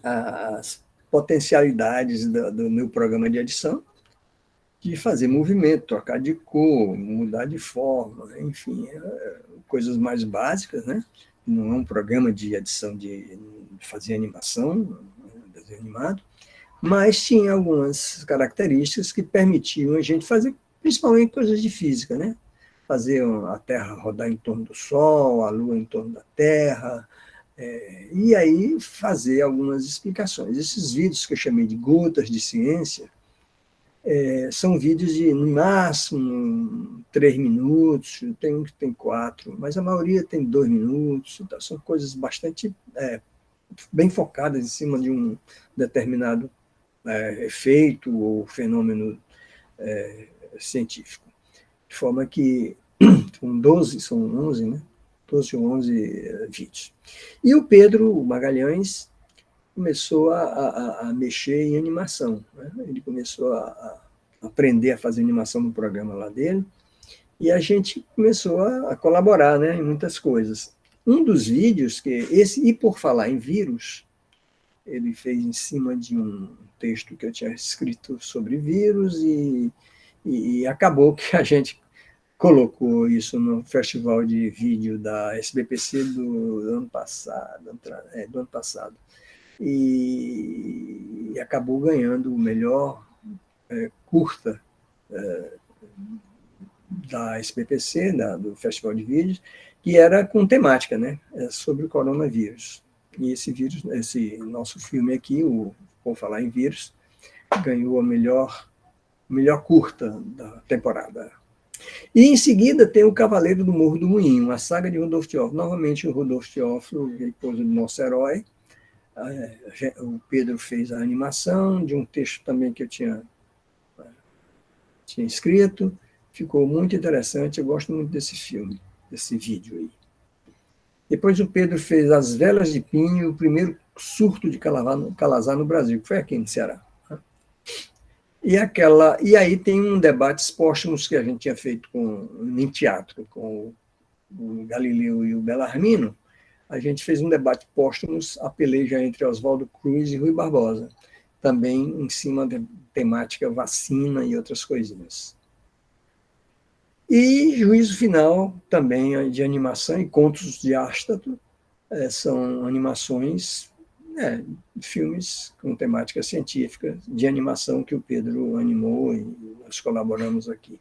as potencialidades do meu programa de edição, de fazer movimento, trocar de cor, mudar de forma, enfim, coisas mais básicas, né? Não é um programa de edição de fazer animação, desenho animado, mas tinha algumas características que permitiam a gente fazer, principalmente coisas de física, né? Fazer a Terra rodar em torno do Sol, a Lua em torno da Terra, e aí fazer algumas explicações. Esses vídeos que eu chamei de gotas de ciência, são vídeos de, no máximo, 3 minutos, tem um que tem 4, mas a maioria tem 2 minutos, então são coisas bastante bem focadas em cima de um determinado efeito ou fenômeno científico. De forma que são 11, né? 12 ou 11 vídeos. E o Pedro Magalhães começou a mexer em animação, né? Ele começou a aprender a fazer animação no programa lá dele, e a gente começou a colaborar, né, em muitas coisas. Um dos vídeos, e por falar em vírus, ele fez em cima de um texto que eu tinha escrito sobre vírus, e acabou que a gente colocou isso no festival de vídeo da SBPC do ano passado, e acabou ganhando o melhor curta da SBPC, do Festival de Vídeos, que era com temática, né, sobre o coronavírus. E esse nosso filme aqui, Por Falar em Vírus, ganhou a melhor curta da temporada. E em seguida tem o Cavaleiro do Morro do Moinho, a saga de Rudolf Teófilo. Novamente o Rudolf Teófilo, esposa do nosso herói. O Pedro fez a animação de um texto também que eu tinha escrito. Ficou muito interessante, eu gosto muito desse filme, desse vídeo aí. Depois o Pedro fez As Velas de Pinho, o primeiro surto de calazar no Brasil, que foi aqui no Ceará. E aí tem um debate póstumos que a gente tinha feito em teatro, com o Galileu e o Bellarmino. A gente fez um debate póstumos, a peleja entre Oswaldo Cruz e Rui Barbosa, também em cima da temática vacina e outras coisinhas. E Juízo Final, também de animação, e Contos de Ástato, são animações, filmes com temática científica, de animação que o Pedro animou e nós colaboramos aqui.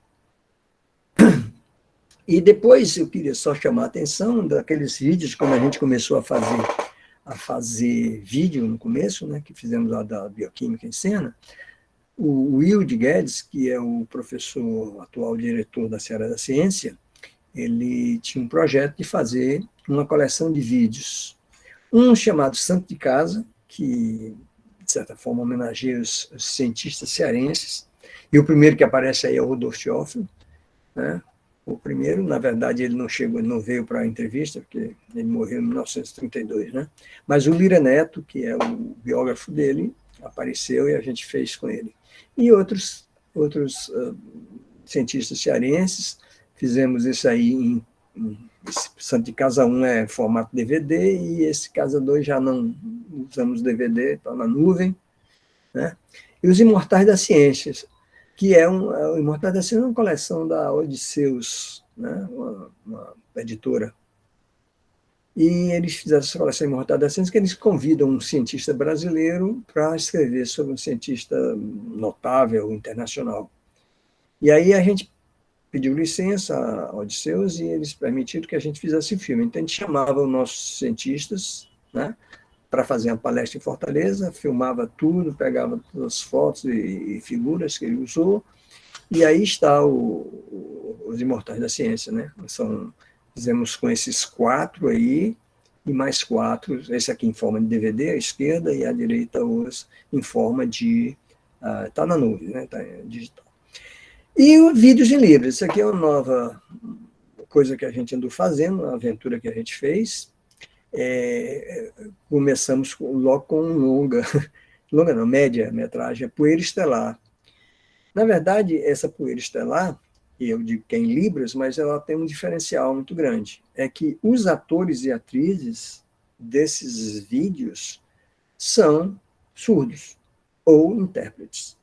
E depois eu queria só chamar a atenção daqueles vídeos, quando a gente começou a fazer vídeo no começo, né, que fizemos lá da Bioquímica em Cena. O Wilde Guedes, que é o professor atual diretor da Seara da Ciência, ele tinha um projeto de fazer uma coleção de vídeos. Um chamado Santo de Casa, que, de certa forma, homenageia os cientistas cearenses, e o primeiro que aparece aí é o Rudolf Teófilo, né? O primeiro, na verdade, ele não veio para a entrevista, porque ele morreu em 1932, né? Mas o Lira Neto, que é o biógrafo dele, apareceu e a gente fez com ele. E outros cientistas cearenses, fizemos isso aí esse Santo de Casa 1 é formato DVD, e esse Casa 2 já não usamos DVD, está na nuvem, né? E os Imortais da Ciência, que o Imortais da Ciência é uma coleção da Odisseus, né? Uma editora. E eles fizeram essa coleção Imortais da Ciência, que eles convidam um cientista brasileiro para escrever sobre um cientista notável, internacional. E aí a gente pediu licença a Odisseus e eles permitiram que a gente fizesse o filme. Então a gente chamava os nossos cientistas, né, para fazer uma palestra em Fortaleza, filmava tudo, pegava todas as fotos e figuras que ele usou, E aí está os Imortais da Ciência, né? Fizemos com esses 4 aí, e mais 4, esse aqui em forma de DVD, à esquerda, e à direita os em forma de... Está na nuvem, né? Está digital. E o vídeos em Libras, isso aqui é uma nova coisa que a gente andou fazendo, uma aventura que a gente fez. Começamos logo com um longa não, média-metragem, a Poeira Estelar. Na verdade, essa Poeira Estelar, eu digo que é em Libras, mas ela tem um diferencial muito grande. É que os atores e atrizes desses vídeos são surdos ou intérpretes.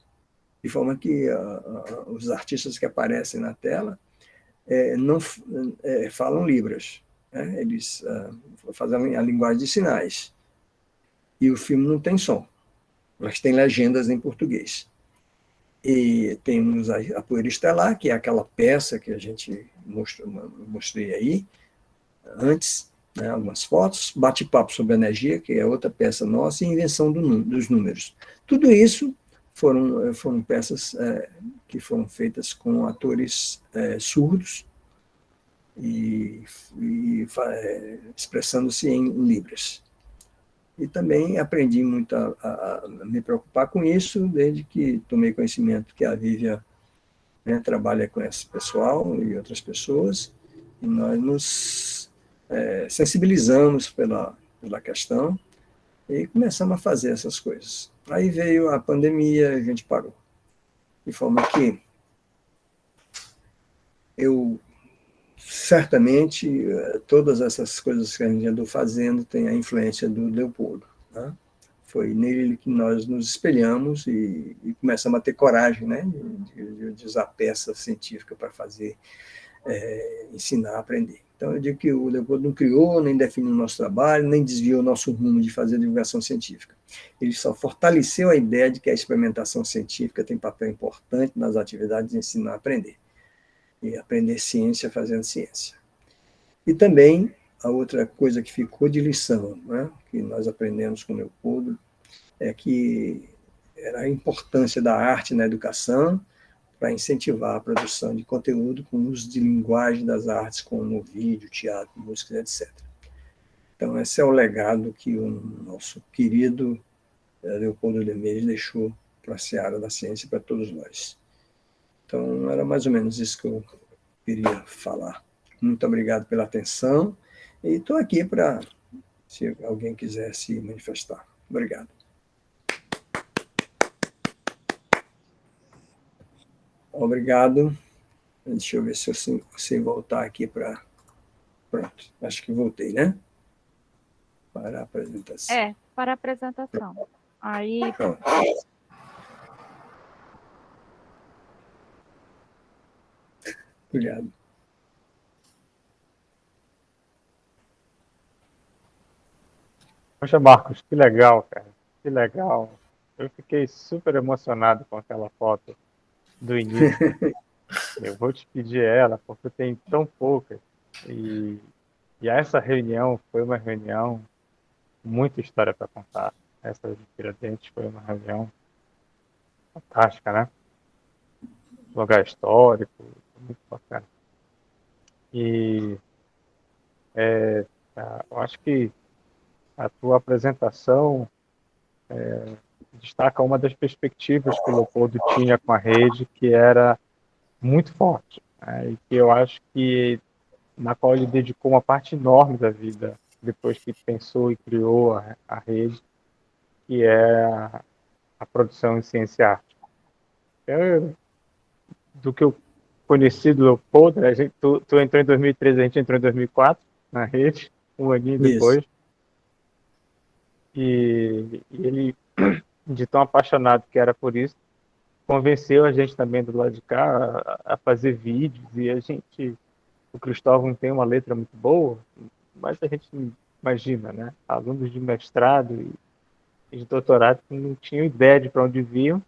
De forma que os artistas que aparecem na tela não falam Libras. Né? Eles fazem a linguagem de sinais. E o filme não tem som, mas tem legendas em português. E temos a Poeira Estelar, que é aquela peça que a gente mostrei aí antes, né, algumas fotos, Bate-Papo sobre Energia, que é outra peça nossa, e Invenção dos Números. Tudo isso foram peças que foram feitas com atores surdos e expressando-se em Libras. E também aprendi muito a me preocupar com isso, desde que tomei conhecimento que a Vívia, né, trabalha com esse pessoal e outras pessoas, e nós nos sensibilizamos pela questão e começamos a fazer essas coisas. Aí veio a pandemia, a gente parou. De forma que eu, certamente, todas essas coisas que a gente andou fazendo têm a influência do Leopoldo. Né? Foi nele que nós nos espelhamos e começamos a ter coragem, né, de usar peça científica para fazer, ensinar, aprender. Então, eu digo que o Leopoldo não criou, nem definiu o nosso trabalho, nem desviou o nosso rumo de fazer divulgação científica. Ele só fortaleceu a ideia de que a experimentação científica tem papel importante nas atividades de ensinar a aprender. E aprender ciência fazendo ciência. E também, a outra coisa que ficou de lição, né, que nós aprendemos com o Leopoldo, é que era a importância da arte na educação para incentivar a produção de conteúdo com o uso de linguagem das artes, como vídeo, teatro, música, etc. Então, esse é o legado que o nosso querido Leopoldo de Medeiros deixou para a seara da ciência e para todos nós. Então, era mais ou menos isso que eu queria falar. Muito obrigado pela atenção e estou aqui para, se alguém quiser se manifestar. Obrigado. Obrigado. Deixa eu ver se eu sei voltar aqui para... Pronto, acho que voltei, né? Para a apresentação. Para a apresentação. Aí... Pronto. Obrigado. Poxa, Marcos, que legal, cara. Que legal. Eu fiquei super emocionado com aquela foto do início. Eu vou te pedir ela, porque tem tão poucas. E essa reunião foi uma reunião com muita história para contar. Essa de Tiradentes foi uma reunião fantástica, né? Lugar histórico, muito bacana. E eu acho que a tua apresentação destaca uma das perspectivas que o Leopoldo tinha com a rede, que era muito forte, né? E que eu acho que na qual ele dedicou uma parte enorme da vida depois que pensou e criou a rede, que é a produção em ciência e arte. Do que eu conheci do Leopoldo, né? Tu entrou em 2013, a gente entrou em 2004 na rede, um aninho depois. Isso. E ele, de tão apaixonado que era por isso, convenceu a gente também do lado de cá a fazer vídeos, e o Cristóvão tem uma letra muito boa, mas a gente imagina, né? Alunos de mestrado e de doutorado que não tinham ideia de para onde vinham,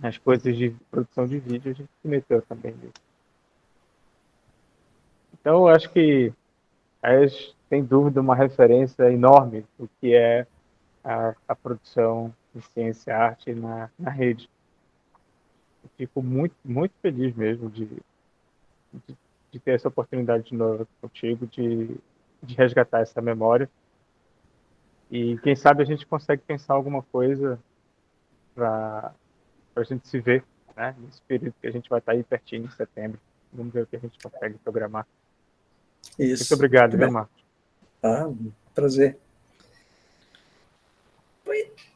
as coisas de produção de vídeo a gente se meteu também nisso. Então eu acho que sem dúvida uma referência enorme do que é a produção de ciência e arte na rede. fico muito, muito feliz mesmo de ter essa oportunidade de novo contigo, de resgatar essa memória. E quem sabe a gente consegue pensar alguma coisa para a gente se ver, né? Nesse período que a gente vai estar aí pertinho em setembro. Vamos ver o que a gente consegue programar. Isso. Muito obrigado, Muito viu, bem. Marcos? Ah, prazer.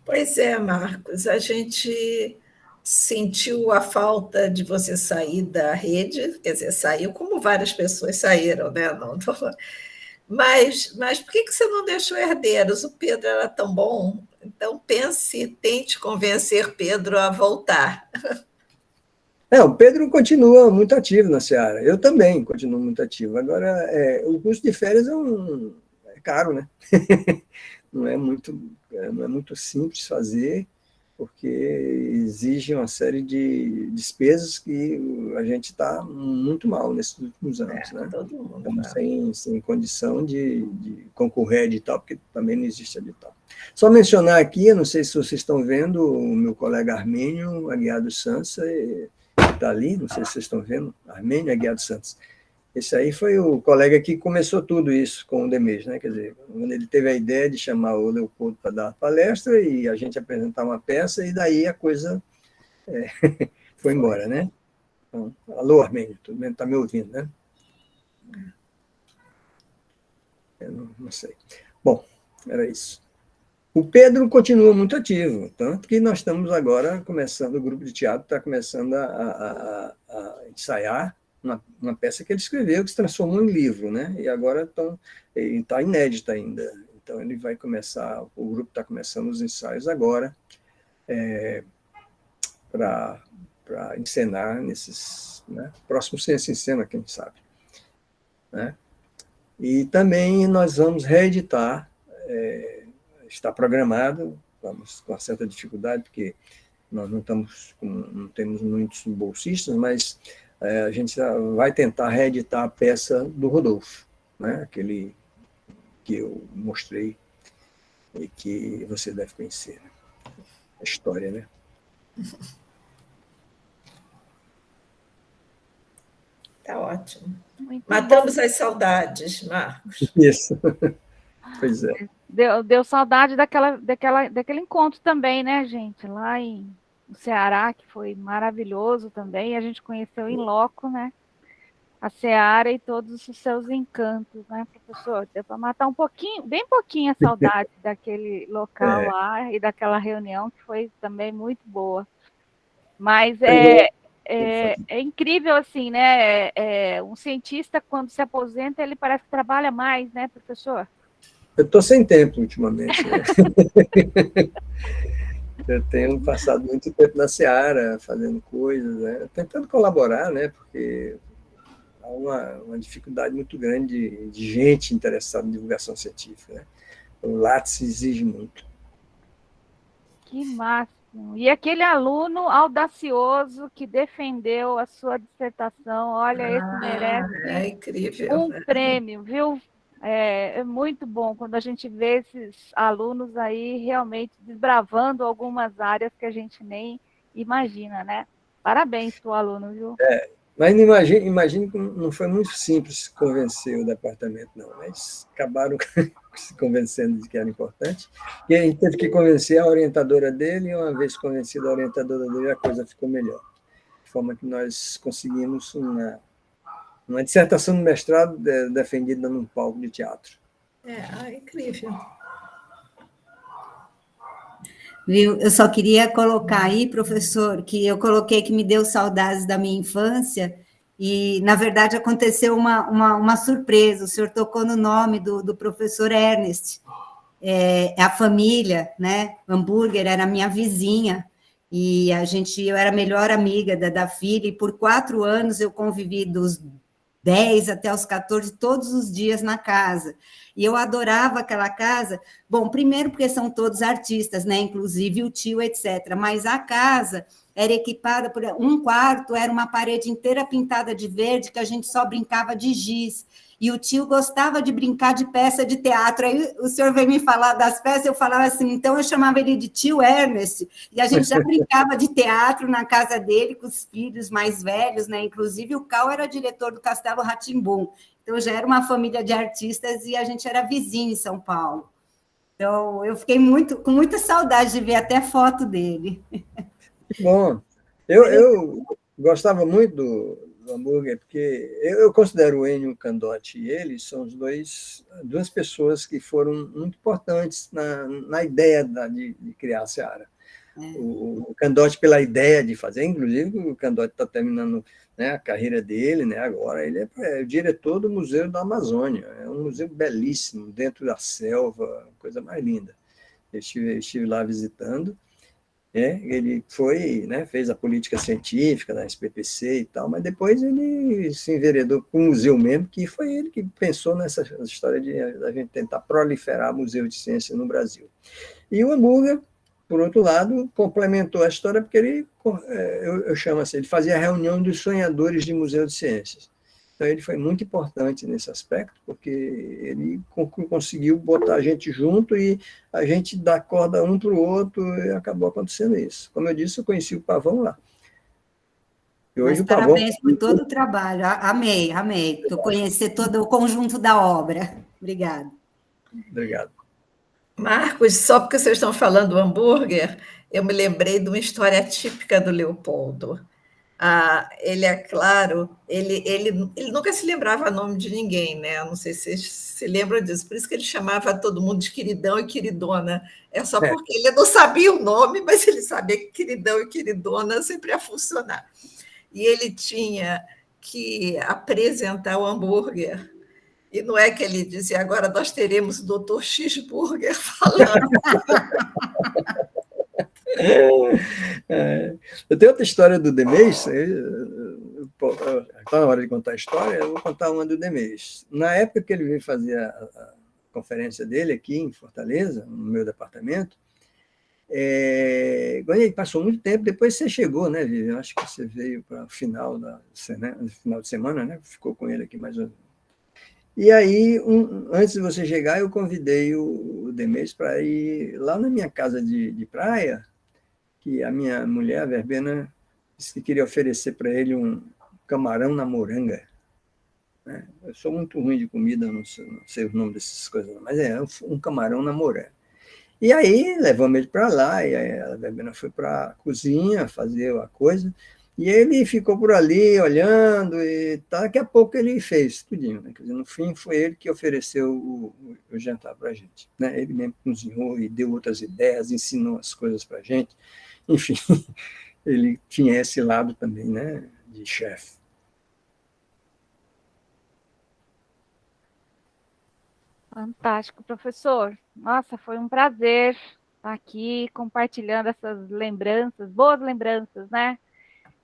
Pois é, Marcos, a gente sentiu a falta de você sair da rede, quer dizer, saiu como várias pessoas saíram, né? Mas por que você não deixou herdeiros? O Pedro era tão bom, então pense, tente convencer Pedro a voltar. O Pedro continua muito ativo na Seara. Eu também continuo muito ativo. Agora, o custo de férias é caro, né? Não é muito simples fazer, porque exige uma série de despesas que a gente está muito mal nesses últimos anos, né? Todo mundo Estamos sem condição de concorrer a edital, porque também não existe edital. Só mencionar aqui, eu não sei se vocês estão vendo, o meu colega Armênio Aguiar dos Santos está ali, não sei se vocês estão vendo, Armênio Aguiar dos Santos. Esse aí foi o colega que começou tudo isso com o Demês, né? Quer dizer, quando ele teve a ideia de chamar o Leopoldo para dar palestra e a gente apresentar uma peça, e daí a coisa foi embora, né? Então, alô, Armênio, tudo bem? Está me ouvindo, né? Eu não sei. Bom, era isso. O Pedro continua muito ativo, tanto que nós estamos agora começando, o grupo de teatro está começando a ensaiar uma peça que ele escreveu, que se transformou em livro, né? E agora está inédita ainda. Então, ele vai começar, o grupo está começando os ensaios agora, para encenar nesses, né? Próximo Ciência em Cena, quem sabe. Né? E também nós vamos reeditar, está programado, vamos com uma certa dificuldade, porque nós não temos muitos bolsistas, mas a gente vai tentar reeditar a peça do Rodolfo, né? Aquele que eu mostrei e que você deve conhecer, né? A história, né? Está ótimo. Muito Matamos bom. as saudades, Marcos. Isso. Pois é. Deu saudade daquele encontro também, né, gente? Lá no Ceará, que foi maravilhoso também. A gente conheceu em loco, né? A Seara e todos os seus encantos, né, professor? Deu para matar bem pouquinho a saudade daquele local lá e daquela reunião, que foi também muito boa. Mas é incrível, assim, né? Um cientista, quando se aposenta, ele parece que trabalha mais, né, professor? Eu estou sem tempo ultimamente, né? Eu tenho passado muito tempo na Seara, fazendo coisas, né? Tentando colaborar, né? Porque há uma dificuldade muito grande de gente interessada em divulgação científica, né? O Lattes exige muito. Que máximo! E aquele aluno audacioso que defendeu a sua dissertação, olha, esse merece incrível, um prêmio, viu? É muito bom quando a gente vê esses alunos aí realmente desbravando algumas áreas que a gente nem imagina, né? Parabéns para o aluno, viu? Mas imagine que não foi muito simples convencer o departamento, não, mas acabaram se convencendo de que era importante, e a gente teve que convencer a orientadora dele, e uma vez convencida a orientadora dele, a coisa ficou melhor. De forma que nós conseguimos uma dissertação de mestrado defendida num palco de teatro. Incrível. Viu? Eu só queria colocar aí, professor, que eu coloquei que me deu saudades da minha infância, e, na verdade, aconteceu uma surpresa. O senhor tocou no nome do professor Ernest. A família, né? Hambúrguer era minha vizinha, e eu era a melhor amiga da filha, e por 4 anos eu convivi dos 10 até os 14, todos os dias na casa. E eu adorava aquela casa. Bom, primeiro porque são todos artistas, né? Inclusive o tio, etc. Mas a casa era equipada por um quarto, era uma parede inteira pintada de verde, que a gente só brincava de giz. e o tio gostava de brincar de peça de teatro. Aí o senhor veio me falar das peças, eu falava assim, então eu chamava ele de tio Ernest, e a gente já brincava de teatro na casa dele, com os filhos mais velhos, né? Inclusive o Cal era diretor do Castelo Rá-Tim-Bum, então já era uma família de artistas e a gente era vizinho em São Paulo. Então, eu fiquei com muita saudade de ver até foto dele. Bom, eu gostava muito do hambúrguer, porque eu considero o Ennio Candotti e ele são duas pessoas que foram muito importantes na ideia de criar a Seara. O Candotti pela ideia de fazer, inclusive o Candotti está terminando, né, a carreira dele, né, agora ele é o diretor do Museu da Amazônia, é um museu belíssimo, dentro da selva, coisa mais linda. Eu estive lá visitando, ele foi, né, fez a política científica da SPPC e tal, mas depois ele se enveredou para o museu mesmo, que foi ele que pensou nessa história de a gente tentar proliferar museu de ciência no Brasil. E o hambúrguer, por outro lado, complementou a história porque ele, eu chamo assim, ele fazia a reunião dos sonhadores de museu de ciências. Então, ele foi muito importante nesse aspecto, porque ele conseguiu botar a gente junto e a gente dar corda um para o outro e acabou acontecendo isso. Como eu disse, eu conheci o Pavão lá. E hoje Mas o Pavão... parabéns por todo o trabalho. Amei. Eu conhecer todo o conjunto da obra. Obrigada. Obrigado. Marcos, só porque vocês estão falando do hambúrguer, eu me lembrei de uma história típica do Leopoldo. Ele, é claro, ele nunca se lembrava o nome de ninguém, né? Eu não sei se vocês se lembram disso, por isso que ele chamava todo mundo de queridão e queridona. É só porque ele não sabia o nome, mas ele sabia que queridão e queridona sempre ia funcionar. E ele tinha que apresentar o hambúrguer. E não é que ele dizia, agora nós teremos o Dr. Cheeseburger falando. Eu tenho outra história do Demês, está na hora de contar a história, eu vou contar uma do Demês. Na época que ele veio fazer a conferência dele aqui em Fortaleza, no meu departamento, quando ele passou muito tempo, depois você chegou, né, Vivian? Acho que você veio para o final de semana, né? Ficou com ele aqui mais ou menos. E aí, antes de você chegar, eu convidei o Demês para ir lá na minha casa de praia, que a minha mulher, a Verbena, disse que queria oferecer para ele um camarão na moranga. Eu sou muito ruim de comida, não sei o nome dessas coisas, mas um camarão na moranga. E aí, levamos ele para lá, e aí a Verbena foi para a cozinha fazer a coisa, e ele ficou por ali olhando, e daqui a pouco ele fez tudinho, né? Quer dizer, no fim, foi ele que ofereceu o jantar para a gente, né? Ele mesmo cozinhou e deu outras ideias, ensinou as coisas para a gente. Enfim, ele tinha esse lado também, né, de chefe. Fantástico, professor. Nossa, foi um prazer estar aqui compartilhando essas lembranças, boas lembranças, né?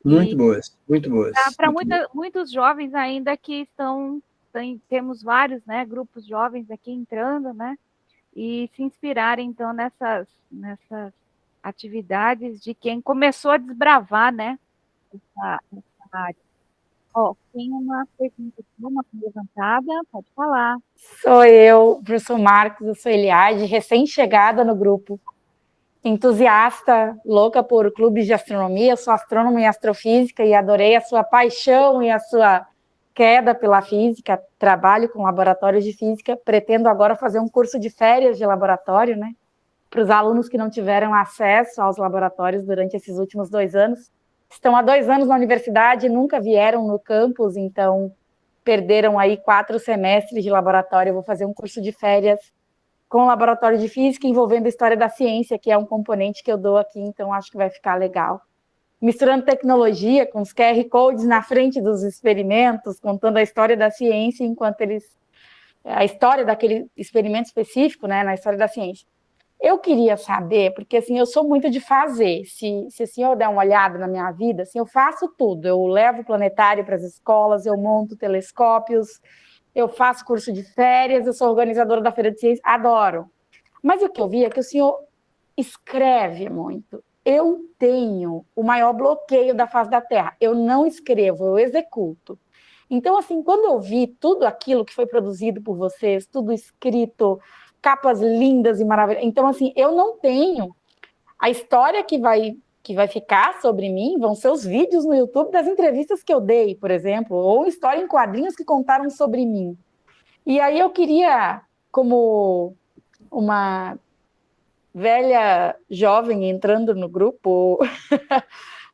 Muito boas, muito boas. Para muitos jovens ainda que temos vários, né, grupos jovens aqui entrando, né? E se inspirarem, então, nessas atividades de quem começou a desbravar, né, essa área. Tem uma pergunta aqui, uma levantada, pode falar. Sou eu, professor Marcos, eu sou Eliade, recém-chegada no grupo, entusiasta, louca por clubes de astronomia, sou astrônoma em astrofísica e adorei a sua paixão e a sua queda pela física, trabalho com laboratórios de física, pretendo agora fazer um curso de férias de laboratório, né, para os alunos que não tiveram acesso aos laboratórios durante esses últimos 2 anos. Estão há 2 anos na universidade, nunca vieram no campus, então perderam aí 4 semestres de laboratório. Eu vou fazer um curso de férias com laboratório de física envolvendo a história da ciência, que é um componente que eu dou aqui, então acho que vai ficar legal. Misturando tecnologia com os QR Codes na frente dos experimentos, contando a história da ciência, enquanto a história daquele experimento específico, né, na história da ciência. Eu queria saber, porque assim, eu sou muito de fazer, se o senhor der uma olhada na minha vida, assim, eu faço tudo, eu levo o planetário para as escolas, eu monto telescópios, eu faço curso de férias, eu sou organizadora da Feira de Ciências, adoro. Mas o que eu vi é que o senhor escreve muito. Eu tenho o maior bloqueio da face da Terra, eu não escrevo, eu executo. Então, assim, quando eu vi tudo aquilo que foi produzido por vocês, tudo escrito, capas lindas e maravilhosas, então, assim, eu não tenho a história que vai ficar sobre mim, vão ser os vídeos no YouTube das entrevistas que eu dei, por exemplo, ou história em quadrinhos que contaram sobre mim. E aí eu queria, como uma velha jovem entrando no grupo,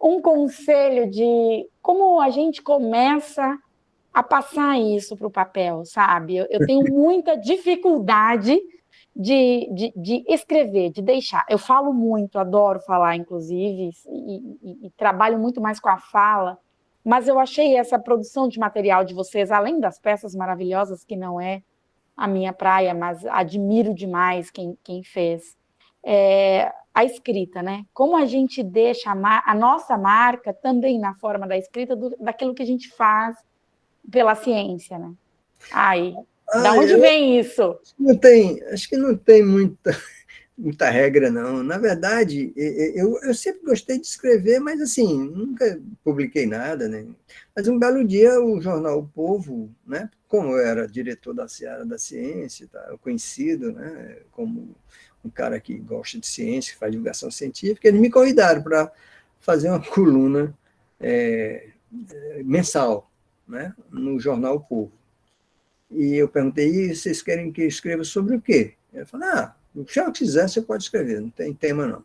um conselho de como a gente começa a passar isso para o papel, sabe? Eu tenho muita dificuldade de escrever, de deixar. Eu falo muito, adoro falar, inclusive, e trabalho muito mais com a fala, mas eu achei essa produção de material de vocês, além das peças maravilhosas, que não é a minha praia, mas admiro demais quem fez. A escrita, né? Como a gente deixa a nossa marca também na forma da escrita daquilo que a gente faz pela ciência, né? Ai, da onde vem isso? Acho que não tem muita regra, não. Na verdade, eu sempre gostei de escrever, mas assim, nunca publiquei nada, né? Mas um belo dia o jornal O Povo, né? Como eu era diretor da Seara da Ciência, tá? Conhecido, né? Como um cara que gosta de ciência, que faz divulgação científica, eles me convidaram para fazer uma coluna mensal, né? No jornal O Povo. E eu perguntei, e vocês querem que eu escreva sobre o quê? Ele falou, o que quiser você pode escrever, não tem tema não.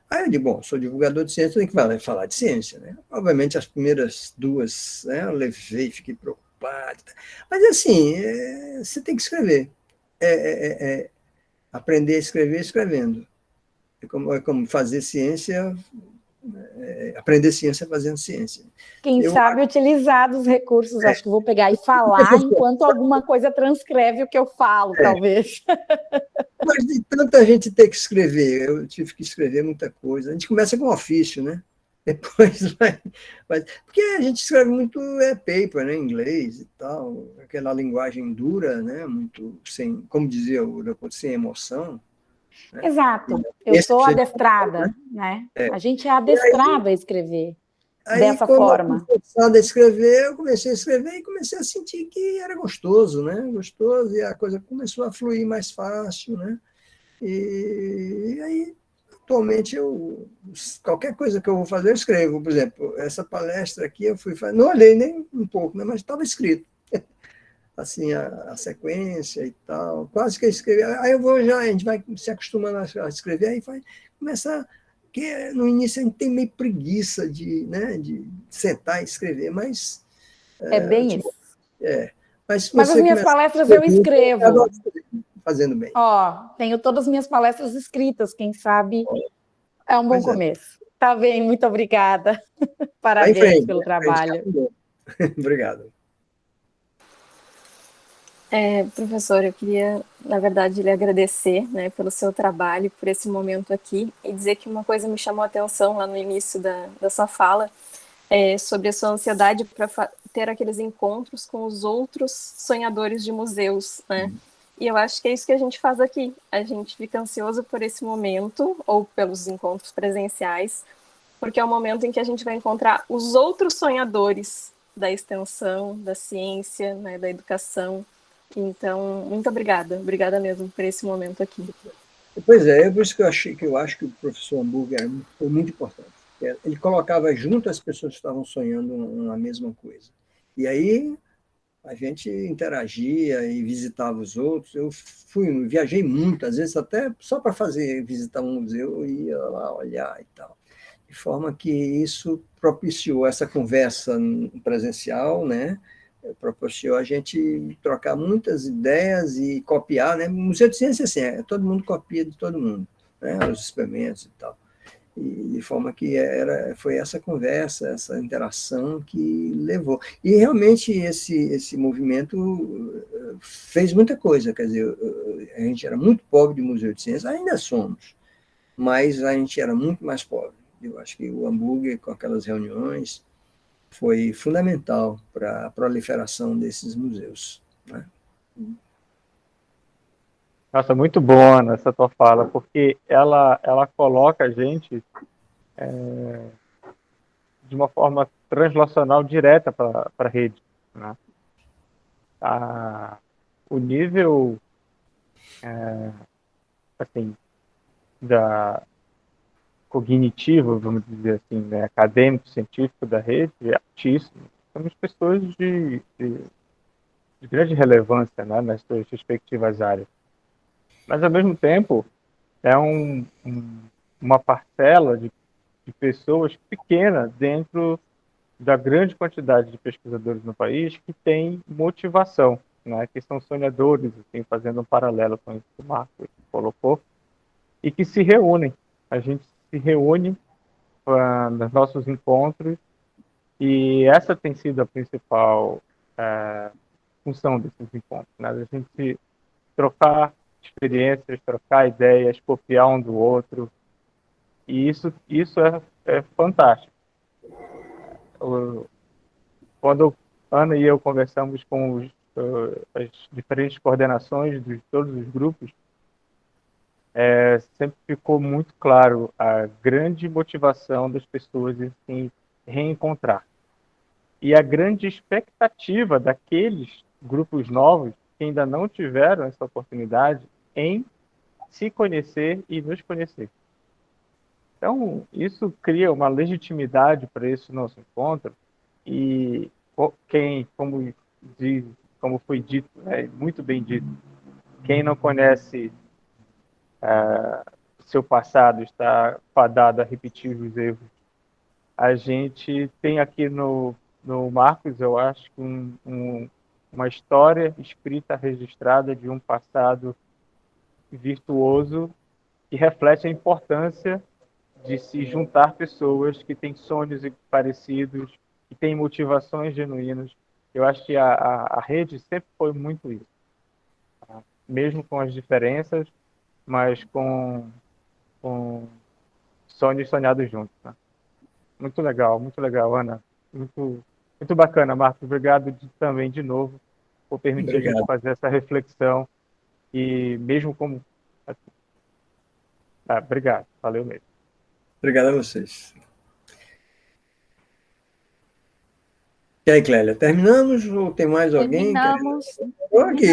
Aí eu disse, bom, sou divulgador de ciência, tem que falar de ciência, né? Obviamente as primeiras duas, né, eu levei, fiquei preocupado. Mas assim, você tem que escrever. Aprender a escrever escrevendo. É como fazer ciência, aprender ciência fazendo ciência. Quem sabe utilizar dos recursos, acho que vou pegar e falar enquanto alguma coisa transcreve o que eu falo, talvez. Mas de tanta gente ter que escrever, eu tive que escrever muita coisa. A gente começa com ofício, né? Depois vai. Porque a gente escreve muito paper, né? Em inglês e tal, aquela linguagem dura, né? Muito sem, como dizia o Leopoldo, sem emoção. Né? Exato. Eu sou adestrada, né? A gente é adestrada a escrever dessa forma. Aí, a escrever, eu comecei a escrever e comecei a sentir que era gostoso, né? Gostoso, e a coisa começou a fluir mais fácil, né? E aí, atualmente, qualquer coisa que eu vou fazer, eu escrevo. Por exemplo, essa palestra aqui, eu fui fazer, não olhei nem um pouco, né? Mas estava escrito. Assim, a sequência e tal, quase que eu escrevi. Aí a gente vai se acostumando a escrever, aí vai começar, porque no início a gente tem meio preguiça de sentar e escrever, mas... bem isso. Mas as minhas palestras eu escrevo. Fazendo bem. Tenho todas as minhas palestras escritas, quem sabe é um bom começo. Tá bem, muito obrigada. Parabéns pelo trabalho. Obrigado. Professor, eu queria, na verdade, lhe agradecer, né, pelo seu trabalho, por esse momento aqui, e dizer que uma coisa me chamou a atenção lá no início da sua fala, sobre a sua ansiedade para ter aqueles encontros com os outros sonhadores de museus, né? E eu acho que é isso que a gente faz aqui. A gente fica ansioso por esse momento, ou pelos encontros presenciais, porque é o momento em que a gente vai encontrar os outros sonhadores da extensão, da ciência, né, da educação. Então, muito obrigada mesmo por esse momento aqui. Pois é por isso que eu acho que o professor Hamburger foi muito importante. Ele colocava junto as pessoas que estavam sonhando na mesma coisa. E aí a gente interagia e visitava os outros. Eu viajei muito, às vezes até só para visitar um museu, eu ia lá olhar e tal. De forma que isso propiciou essa conversa presencial, né? Proporcionou a gente trocar muitas ideias e copiar, né? O Museu de Ciência, assim, todo mundo copia de todo mundo, né? Os experimentos e tal. E de forma que foi essa conversa, essa interação que levou. E realmente esse movimento fez muita coisa, quer dizer, a gente era muito pobre de Museu de Ciência, ainda somos, mas a gente era muito mais pobre. Eu acho que o Hamburger, com aquelas reuniões, foi fundamental para a proliferação desses museus. Né? Nossa, muito boa essa tua fala, porque ela coloca a gente de uma forma translacional direta para a rede. Né? o nível assim, cognitivo, vamos dizer assim, né, acadêmico, científico da rede é altíssimo. Somos pessoas de grande relevância, né, nas suas respectivas áreas. Mas, ao mesmo tempo, é uma parcela de pessoas pequena dentro da grande quantidade de pesquisadores no país que tem motivação, né, que são sonhadores, assim, fazendo um paralelo com isso que o Marcos colocou, e que se reúnem. A gente se reúne nos nossos encontros e essa tem sido a principal função desses encontros, né? A gente trocar experiências, trocar ideias, copiar um do outro, e isso é fantástico. Quando Ana e eu conversamos com as diferentes coordenações de todos os grupos, sempre ficou muito claro a grande motivação das pessoas em se reencontrar. E a grande expectativa daqueles grupos novos que ainda não tiveram essa oportunidade em se conhecer e nos conhecer. Então, isso cria uma legitimidade para esse nosso encontro e como foi dito, muito bem dito, quem não conhece seu passado está fadado a repetir os erros. A gente tem aqui no Marcos, eu acho, uma história escrita, registrada de um passado virtuoso que reflete a importância de se juntar pessoas que têm sonhos parecidos, que têm motivações genuínas. Eu acho que a rede sempre foi muito isso, tá? Mesmo com as diferenças, mas com sonhos sonhados juntos, tá? Muito legal, Ana. Muito, muito bacana, Marcos. Obrigado também, de novo, por permitir a gente fazer essa reflexão. E mesmo como... obrigado, valeu mesmo. Obrigado a vocês. E aí, Clélia, terminamos ou tem mais alguém? Terminamos. Estou aqui.